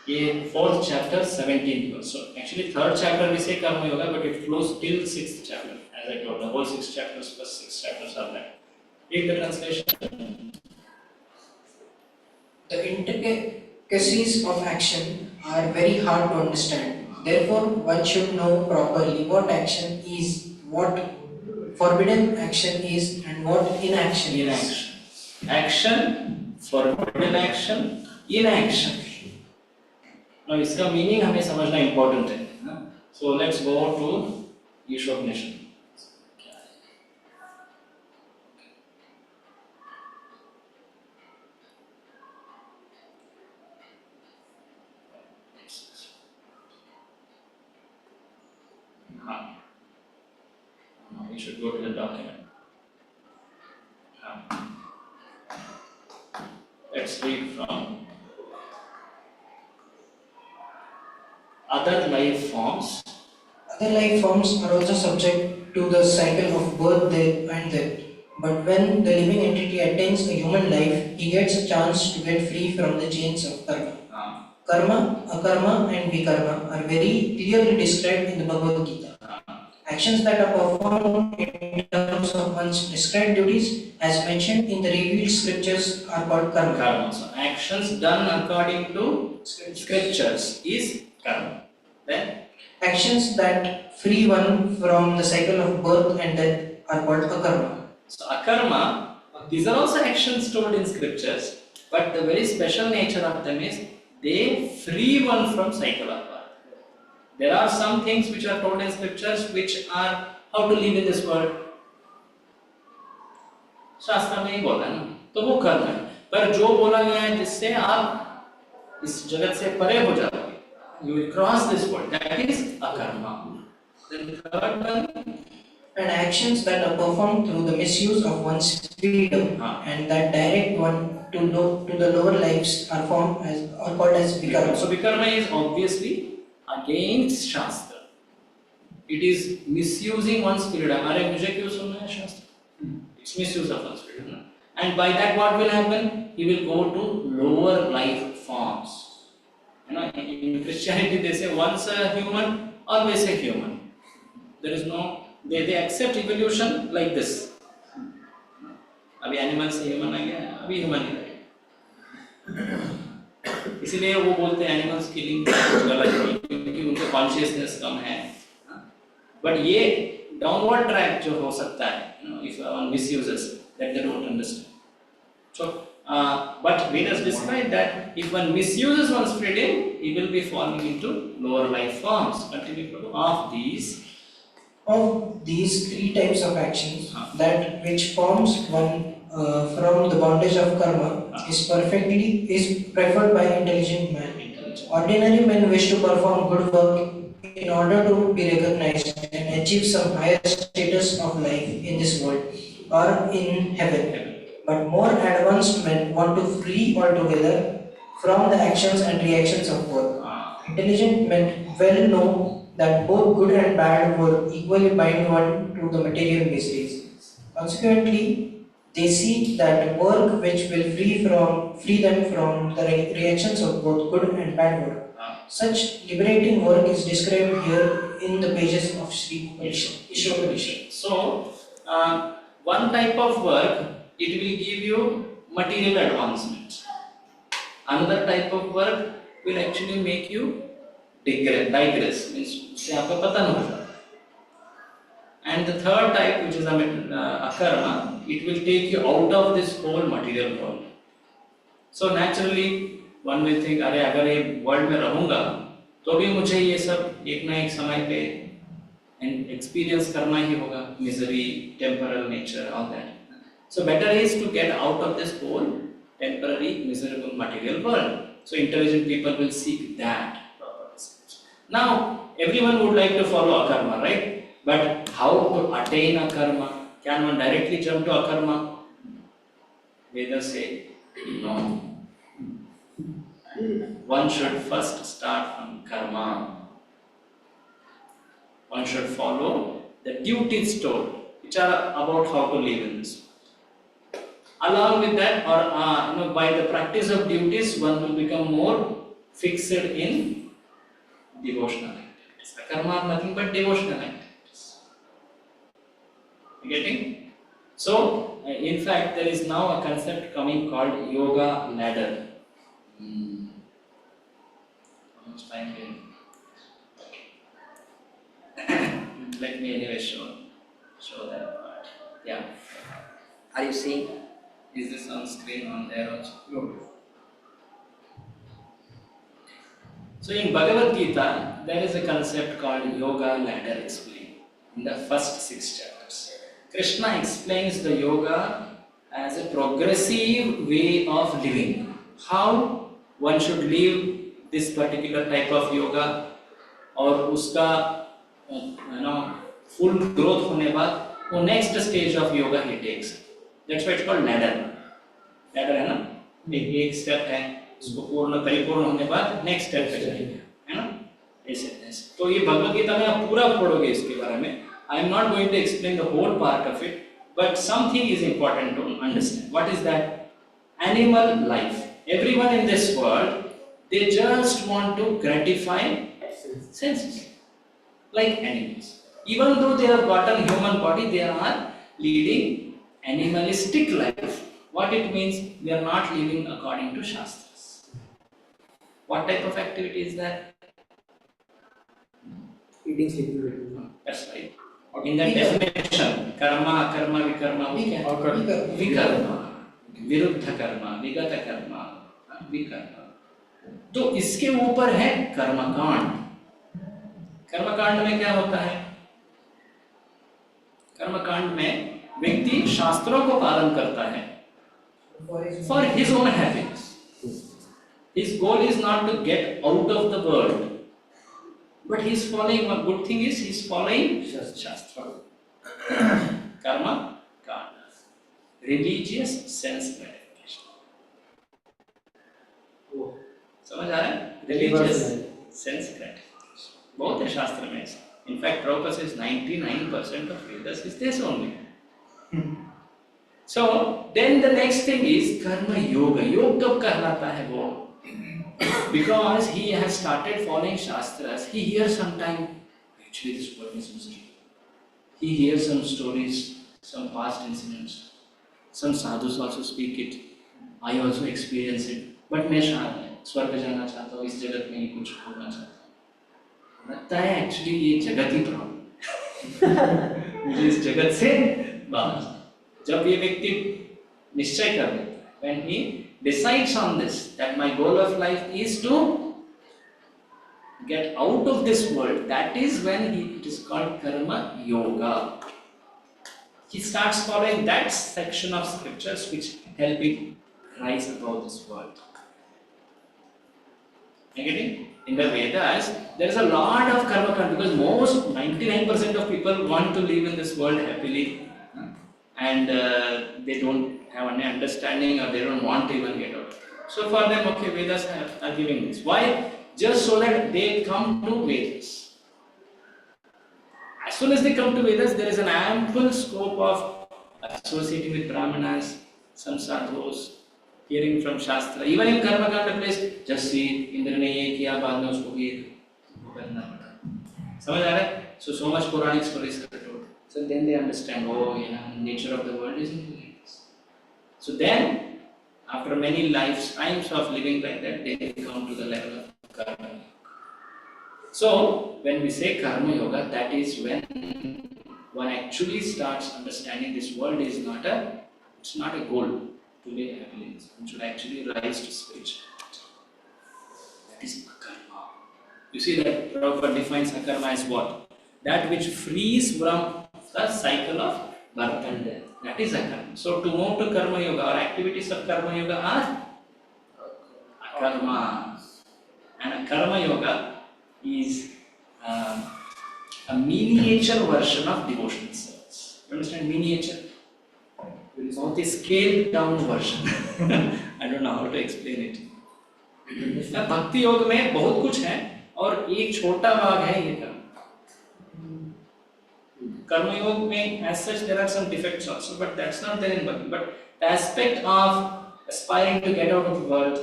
Speaker 1: ये 4th chapter 17th verse. So actually 3rd chapter we say karma yoga, but it flows till 6th chapter. As I told, the whole 6 chapters plus 6 chapters are there. Read the translation.
Speaker 3: The intricacies of action are very hard to understand. Therefore, one should know properly what action is, what forbidden action is, and what inaction is.
Speaker 1: Inaction. Action, forbidden action, inaction. Now, इसका meaning हमें समझना important है. So let's go to Ishopanishad. We should go to the document. Let's read from other life forms.
Speaker 3: Other life forms are also subject to the cycle of birth, death, and death. But when the living entity attains a human life, he gets a chance to get free from the chains of karma. Karma, akarma, and vikarma are very clearly described in the Bhagavad Gita. Actions that are performed in terms of one's prescribed duties, as mentioned in the revealed scriptures, are called karma.
Speaker 1: Karma. So actions done according to scriptures is karma. Then
Speaker 3: Actions that free one from the cycle of birth and death are called akarma.
Speaker 1: so akarma, these are also actions told in scriptures, but the very special nature of them is they free one from cycle of birth. There are some things which are told in scriptures which are how to live in this world. शास्त्र में ही बोला है ना, तो वो कर्म है. पर जो बोला गया है जिससे आप इस जगत से परे हो जाओगे, you will cross this world, that is akarma. Then third one,
Speaker 3: And actions that are performed through the misuse of one's freedom and that direct one to the lower lives are called as vikarma.
Speaker 1: So vikarma is obviously against Shastra. It is misusing one's freedom. अरे मुझे क्यों सुनना है शास्त्र? It's misuse of one's freedom. No? And by that what will happen? He will go to lower life forms. You know, in Christianity they say once a human, always a human. There is no, they accept evolution like this. अभी animal से human आ गया, अभी human ही रहेगा. इसीलिए वो बोलते हैं animals killing गलत है क्योंकि उनको कॉन्शियसनेस कम है. बट ये डाउनवर्ड ट्रैक जो हो सकता है, if one misuses that they don't understand. So But Vedas describe that if one misuses one's freedom, he will be falling into lower life forms. Continue, Prabhu.
Speaker 3: Of these three types of actions, that which forms one from the bondage of karma is preferred by intelligent man. Ordinary men wish to perform good work in order to be recognized and achieve some higher status of life in this world or in heaven. But more advanced men want to flee altogether from the actions and reactions of work. Intelligent men well know that both good and bad work equally bind one to the material miseries. Consequently, they see that work which will free them from the reactions of both good and bad work. Such liberating work is described here in the pages of Sri Ishopanishad.
Speaker 1: So, one type of work, it will give you material advancement. Another type of work will actually make you digress, means उससे आपका पतन हो जाता है. And the third type, which is akarma, it will take you out of this whole material world. So naturally, one will think, अरे अगर ये world में रहूँगा, तो भी मुझे ये सब एक ना एक समय पे experience करना ही होगा, misery, temporal nature, all that. So better is to get out of this whole temporary, miserable material world. So intelligent people will seek that purpose. Now, everyone would like to follow akarma, right? But how to attain akarma? Can one directly jump to akarma? Vedas say no. One should first start from karma. One should follow the duties told, which are about how to live in this world. Along with that, or by the practice of duties, one will become more fixed in devotional activities. Karma are nothing but devotional activities. You getting? So, in fact, there is now a concept coming called yoga ladder. How much time here? Let me anyway show that part. Yeah. Are you seeing? Is this on screen on there also?
Speaker 2: No.
Speaker 1: So in Bhagavad Gita, there is a concept called yoga ladder explained in the first 6 chapters. Krishna explains the yoga as a progressive way of living. How one should live this particular type of yoga, और उसका full growth होने बाद वो next stage of yoga he takes. That's why it's called ladder. Ladder है ना? एक step है, उसको पूर्ण परिपूर्ण होने बाद next step पे जाएंगे, है ना? ऐसे. तो ये भगवद गीता में आप पूरा पढ़ोगे इसके बारे में. I am not going to explain the whole part of it, but something is important to understand. What is that? Animal life. Everyone in this world, they just want to gratify senses, like animals. Even though they have got a human body, they are leading animalistic life. What it means? They are not living according to Shastras. What type of activity is that?
Speaker 3: Eating, sleeping.
Speaker 1: That's right. In that definition, karma, akarma, vikarma, vikarma, viruddha karma, vigata karma, vikarma. तो इसके ऊपर है कर्मकांड. कर्मकांड में क्या होता है? कर्मकांड में व्यक्ति शास्त्रों को पालन करता है for his own happiness. His goal is not to get out of the world, but he is following. One good thing is he is following Shastra. Karma, kanda, religious sense gratification. समझ आ रहा है? Religious sense gratification. बहुत है शास्त्र में ऐसा. In fact, Prabhupada says 99% of Vedas is this only. So then the next thing is karma yoga. Yoga कब कहलाता है वो? Because he has started following Shastras. He hears sometime, actually this world is misery. He hears some stories, some past incidents. Some sadhus also speak it. I also experience it. But मैं स्वर्ग जाना चाहता हूँ, इस जगत में ही कुछ होना चाहता हूँ. लगता है एक्चुअली ये जगत ही प्रॉब्लम. मुझे इस जगत से बाहर. जब ये व्यक्ति निश्चय कर लेता है when he decides on this, that my goal of life is to get out of this world, that is when it is called karma yoga. He starts following that section of scriptures which help him rise above this world. Getting? In the Vedas, there is a lot of karma kanda because most 99% of people want to live in this world happily, and they don't have any understanding or they don't want to even get out. So for them, okay, Vedas are giving this. Why? Just so that they come to Vedas. As soon as they come to Vedas, there is an ample scope of associating with Brahmanas, some sadhus, hearing from Shastra. Even in Karma Kanda place, just see, Indra ne ye kiya, baad mein usko bhi karna pata. समझ आ रहा है? So much Puranic stories are told. So then they understand, oh, nature of the world is into this. So then, after many lifetimes of living like that, they come to the level of karma. So, when we say karma yoga, that is when one actually starts understanding this world is not a goal to live happily. One should actually rise to spirituality. That is akarma. You see that Prabhupada defines akarma as what? That which frees from the cycle of birth and death. That is akarma. So, to move to karma yoga or activities of karma yoga are akarma. And a karma yoga is a miniature version of devotional service. You understand miniature? It is scaled down version. I don't know how to explain it. भक्ति योग में बहुत कुछ है और एक छोटा भाग है ये कर्म. कर्म योग में as such there are some defects also, but that's not there in bhakti. But the aspect of aspiring to get out of the world,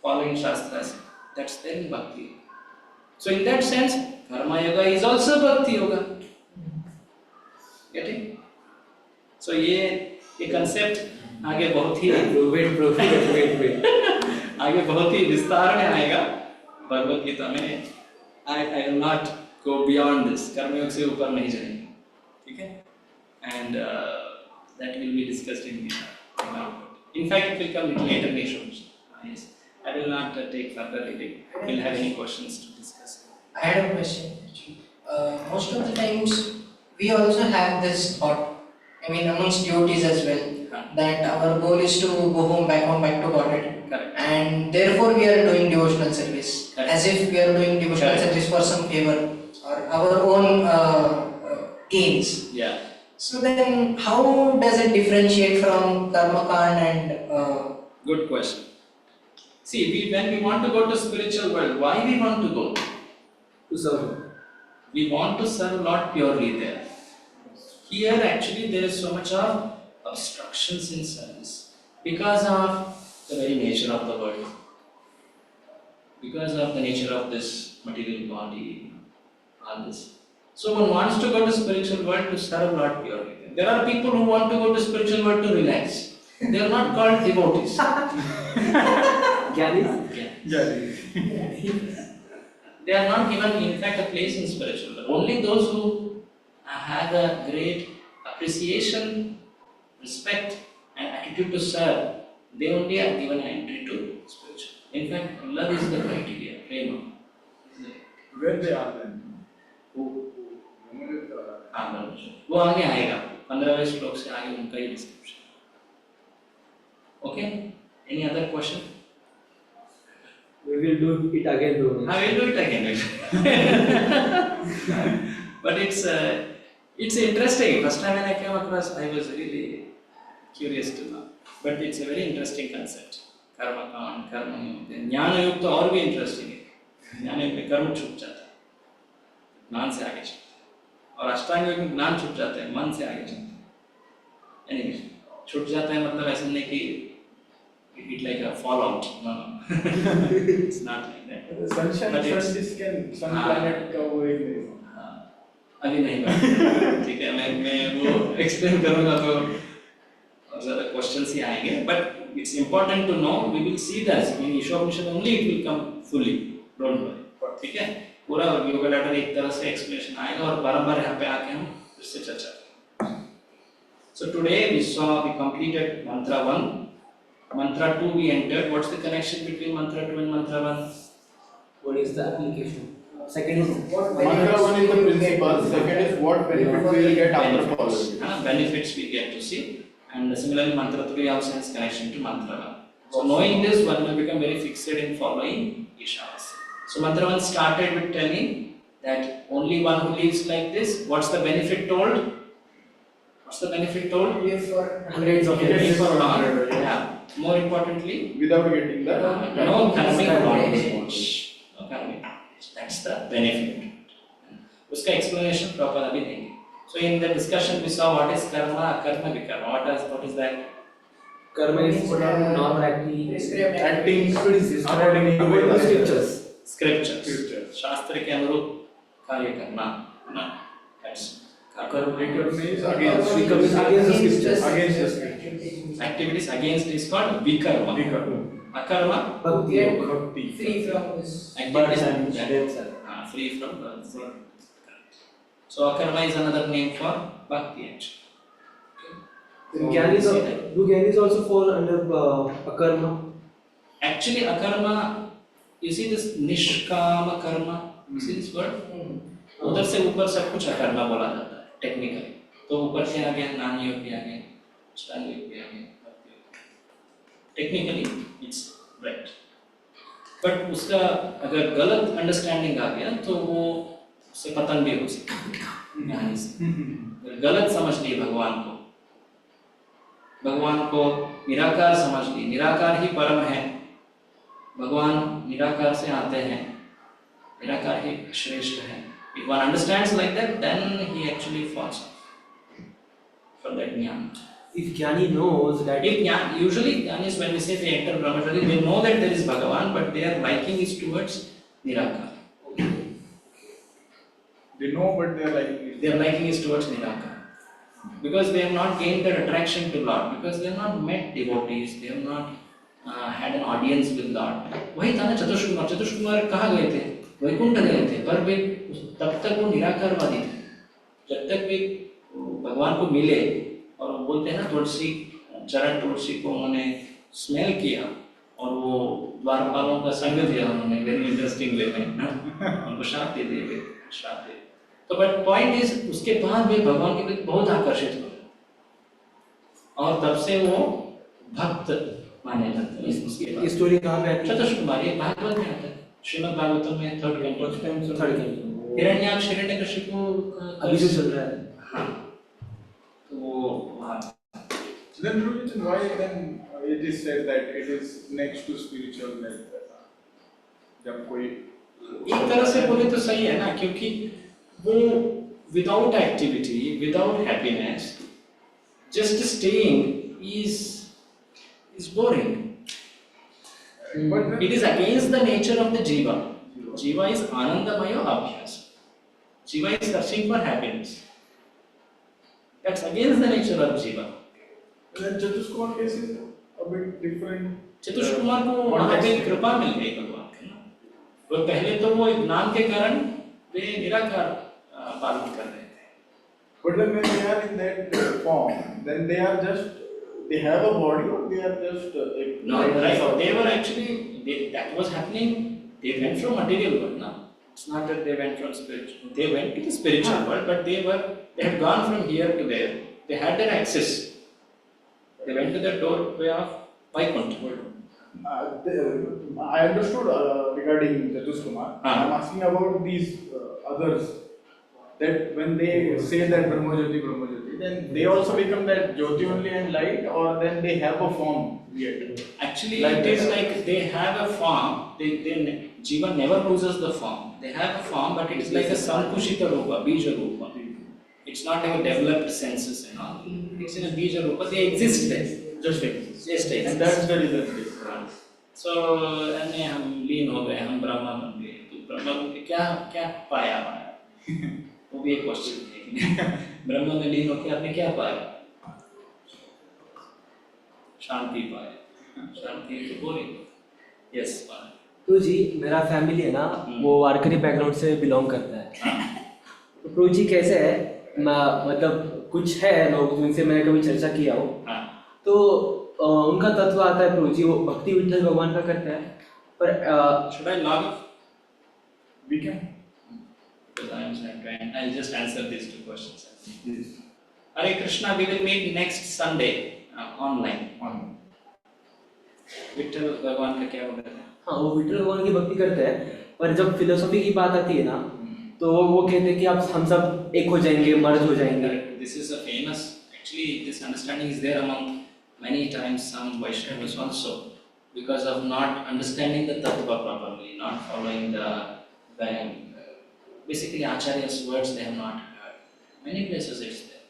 Speaker 1: following shastras, that's there in bhakti. So in that sense, karma yoga is also bhakti yoga. Getting? So ये concept आगे बहुत ही आगे बहुत ही विस्तार में आएगा भगवत गीता में. I will not go beyond this. कर्म योग से ऊपर नहीं जाएंगे, ठीक है? And that will be discussed in Gita. In fact, it will come little later in Ishopanishad. Yes. I will not take further reading. We'll have any questions to discuss.
Speaker 3: I had a question actually. Most of the times we also have this thought, I mean amongst devotees as well, that our goal is to go home back to Godhead.
Speaker 1: Correct.
Speaker 3: And therefore we are doing devotional service.
Speaker 1: Correct.
Speaker 3: As if we are doing devotional
Speaker 1: Correct.
Speaker 3: service for some favor or our own gains.
Speaker 1: Yeah.
Speaker 3: So then how does it differentiate from karma kand and
Speaker 1: Good question. See, when we want to go to spiritual world, why we want to go?
Speaker 5: To serve.
Speaker 1: We want to serve Lord purely there. Here actually there is so much of obstructions in service because of the very nature of the world, because of the nature of this material body, all this. So one wants to go to spiritual world to serve Lord purely. There are people who want to go to spiritual world to relax. They are not called devotees. They are not given, in fact, a place in spiritual world. Only those who have a great appreciation, respect, and attitude to serve, they only are given an entry to spiritual. In fact, love is the criteria. Prema.
Speaker 2: Where they are then?
Speaker 1: वो आगे आएगा 15वें श्लोक से आगे उनका ही description. Okay? Any other question?
Speaker 5: We will do it again, though.
Speaker 1: I will do it again. But it's interesting. First time when I came across, I was really curious to know. But it's a very interesting concept. Karma kand, karma yoga. Jnana yoga तो और भी interesting है. ज्ञान योग में कर्म छूट जाता है, ज्ञान से आगे चलता है. और अष्टांग योग में ज्ञान छूट जाता है, मन से आगे चलता है. Anyway, छूट जाता है मतलब ऐसा नहीं कि it like a fallout. No. It's not like that.
Speaker 2: Sunshine, sun planet का वो एक नहीं.
Speaker 1: अभी नहीं बात. ठीक है, मैं वो explain करूँगा तो और ज़्यादा questions ही आएंगे. But it's important to know. We will see that in Ishopanishad only it will come fully. Don't worry. ठीक है, पूरा योगा लेटर एक तरह से explanation आएगा और बार-बार यहाँ पे आके हम फिर से चर्चा करेंगे. So today we completed mantra 1. Mantra 2 we entered. What's the connection between mantra 2 and mantra 1?
Speaker 5: What is the application? Second is
Speaker 3: What
Speaker 2: Mantra 1 is the
Speaker 3: benefits we get?
Speaker 2: principle, second is what benefit we will get after following.
Speaker 1: Benefits we get to see, and similarly mantra 3 also has connection to mantra 1. So knowing this, one will become very fixated in following Isharas. So mantra 1 started with telling that only one who lives like this. What's the benefit told? What's the benefit told?
Speaker 3: Live for
Speaker 5: hundreds of years.
Speaker 1: Live for long. Yeah. More importantly,
Speaker 2: Without getting the
Speaker 1: no karmic
Speaker 3: Karmic
Speaker 1: bondage. No karmic bondage. That's the benefit. उसका explanation proper अभी देंगे. So in the discussion we saw what is karma, akarma, vikarma. What is that?
Speaker 5: Karma is normal acting.
Speaker 3: prescribed
Speaker 2: acting
Speaker 3: activities.
Speaker 2: according to
Speaker 5: According to
Speaker 2: Vedas.
Speaker 5: scriptures.
Speaker 1: Scriptures. शास्त्र के अनुरूप कार्य करना. ना. That's karma.
Speaker 2: Vikarma is against
Speaker 5: Vikarma is against the scriptures.
Speaker 2: Against the scriptures.
Speaker 1: Activities against is called vikarma.
Speaker 2: Vikarma.
Speaker 1: Akarma,
Speaker 5: Bhakti.
Speaker 3: Get
Speaker 2: Bhakti.
Speaker 3: free from this.
Speaker 1: activities
Speaker 5: Birth and
Speaker 1: free from birth. So akarma is another name for bhakti actually.
Speaker 5: Gyanis do Gyanis also fall under akarma?
Speaker 1: Actually, akarma, you see this nishkama karma, you see this word? उधर से ऊपर सब कुछ अकर्मा बोला जाता है technically. तो ऊपर से आ गया ज्ञान योग भी आ गया, अष्टांग योग भी आ गया. टेक्निकली इट्स राइट, बट उसका अगर गलत अंडरस्टैंडिंग आ गया तो वो उससे पतन भी हो सकता है ज्ञानी से. अगर गलत समझ ली भगवान को निराकार समझ ली, निराकार ही परम है, भगवान निराकार से आते हैं, निराकार ही श्रेष्ठ है. If one understands like that, then he actually falls off from that jnana.
Speaker 5: If Jnani knows that
Speaker 1: If jnana, usually jnanis, when we say they enter brahmacharya, they know that there is Bhagavan, but their liking is towards nirakar.
Speaker 2: They know, but they are like
Speaker 1: Their liking is towards nirakar. Because they have not gained their attraction to Lord, because they have not met devotees, they have not had an audience with Lord. वही था ना चतुष्कुमार कहाँ गए थे? वैकुंठ गए थे, पर वे तब तक वो निराकारवादी थे. जब तक वे भगवान को मिले और वो बोलते हैं ना तुलसी चरण तुलसी को उन्होंने स्मेल किया और वो द्वारपालों का संग दिया उन्होंने वेरी इंटरेस्टिंग वे में उनको शाप दे दिए शाप दे. तो बट पॉइंट इज उसके बाद वे भगवान के प्रति बहुत आकर्षित हो और तब से वो भक्त माने जाते हैं. उसके
Speaker 5: स्टोरी कहाँ पे आती है?
Speaker 1: चतुष्कुमार ये भागवत में आता है, श्रीमद् भागवतम में थर्ड कैंटो. हिरण्याक्ष हिरण्यकशिपु
Speaker 5: अभी जो चल रहा है.
Speaker 1: हाँ, तो वो
Speaker 2: then religion, why then it is said that it is next to spiritual that जब कोई
Speaker 1: एक तरह से बोले तो सही है ना, क्योंकि वो without activity without happiness just staying is boring.
Speaker 2: but
Speaker 1: It is against the nature of the jiva. Jiva is anandamaya abhyas. Jiva is searching for happiness. That's against the nature of jiva.
Speaker 2: then Chatuskumar case is a bit different.
Speaker 1: चतुष्कुमार को वहाँ पे कृपा मिल गई भगवान की. वो पहले तो वो ज्ञान के कारण वे निराकार पालन कर रहे थे.
Speaker 2: But then when they are in that form, then they are just they have a body or they are just
Speaker 1: No, right. They were actually that was happening. They went from material world. No, it's not that they went from spiritual. They went to the spiritual world, but they had gone from here to there. They had that access. They went to the doorway of Vaikuntha.
Speaker 2: I understood regarding Chatuskumar. I am asking about these others. That when they say that Brahmajyoti, then they also become that Jyoti only and light, or then they have a form yet?
Speaker 1: Actually,
Speaker 2: Like
Speaker 1: it is
Speaker 2: that.
Speaker 1: like they have a form. Jiva never loses the form. They have a form, but it is like a sankushita rupa, bija rupa. It's not like a developed senses and all. It's in a bija rupa. They exist there.
Speaker 2: Just exist.
Speaker 1: Just exist.
Speaker 2: And that's the reason.
Speaker 1: So, यानी हम लीन हो गए, हम ब्रह्मा बन गए. तो ब्रह्मा बन के क्या पाया हमारा? वो भी एक क्वेश्चन है. ब्रह्मा में लीन होकर आपने क्या पाया? शांति पाया. शांति तो बोलेंगे. यस.
Speaker 5: तो जी मेरा फैमिली है ना वो वारकरी बैकग्राउंड से बिलोंग करता है. तो प्रभु जी कैसे है मतलब कुछ है लोग जिनसे मैंने कभी चर्चा किया हो. तो उनका तत्व आता है प्रभु जी, वो भक्ति विठल भगवान का करते हैं, पर
Speaker 1: Should I log off?
Speaker 2: We can.
Speaker 1: Because I am trying. I'll just answer these two questions.
Speaker 2: Yes.
Speaker 1: Hare Krishna, we will meet next Sunday online.
Speaker 2: On.
Speaker 1: Vitthal भगवान का क्या होगा?
Speaker 5: हाँ वो विठल भगवान की भक्ति करते हैं, पर जब फिलोसफी की बात आती है ना, तो वो कहते हैं कि आप हम सब एक हो जाएंगे, मर्ज हो जाएंगे.
Speaker 1: This is a famous, actually this understanding is there among many times some Vaishnavas also, because of not understanding the tattva properly, not following the basically Acharya's words they have not heard. Many places it's there.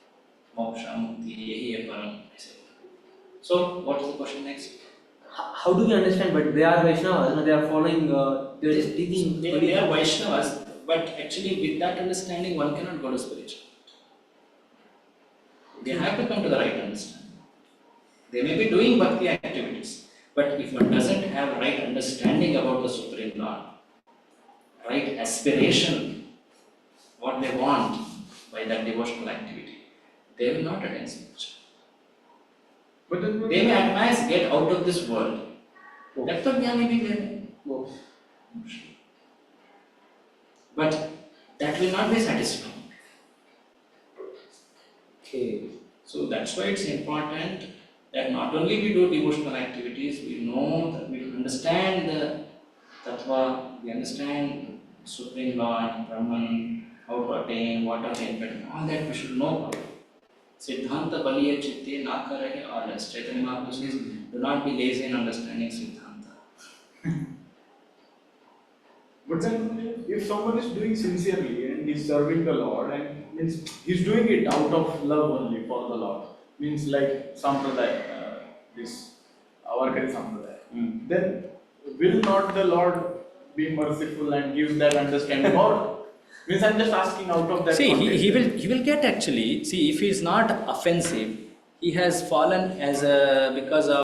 Speaker 1: Moksha, mukti, yehi hai param. So what is the question next?
Speaker 5: How do we understand? But they are Vaishnavas, they are following, they are speaking.
Speaker 1: They are Vaishnavas, but actually with that understanding one cannot go to spiritual. They have to come to the right understanding. They may be doing bhakti activities, but if one doesn't have right understanding about the Supreme Lord, right aspiration, what they want by that devotional activity, they will not attain spiritual.
Speaker 2: But then
Speaker 1: They may at max get out of this world. That's what may be there. But that will not be satisfying.
Speaker 5: Okay.
Speaker 1: So that's why it's important that not only we do devotional activities, we know that we understand the tattva, we understand Supreme Lord, Brahman, how to attain, what are the impediments, all that we should know. Siddhanta baliya chitte na karahe all else. Chaitanya Mahaprabhu says, do not be lazy in understanding Siddhanta.
Speaker 2: But then, if someone is doing sincerely and is serving the Lord, and means he's doing it out of love only for the Lord, means like Sampradaya, this Avarkari Sampradaya, then will not the Lord be merciful and give that understanding? Or means I'm just asking out of that.
Speaker 1: See,
Speaker 2: context.
Speaker 1: he will get actually. See, if he is not offensive, he has fallen as a because of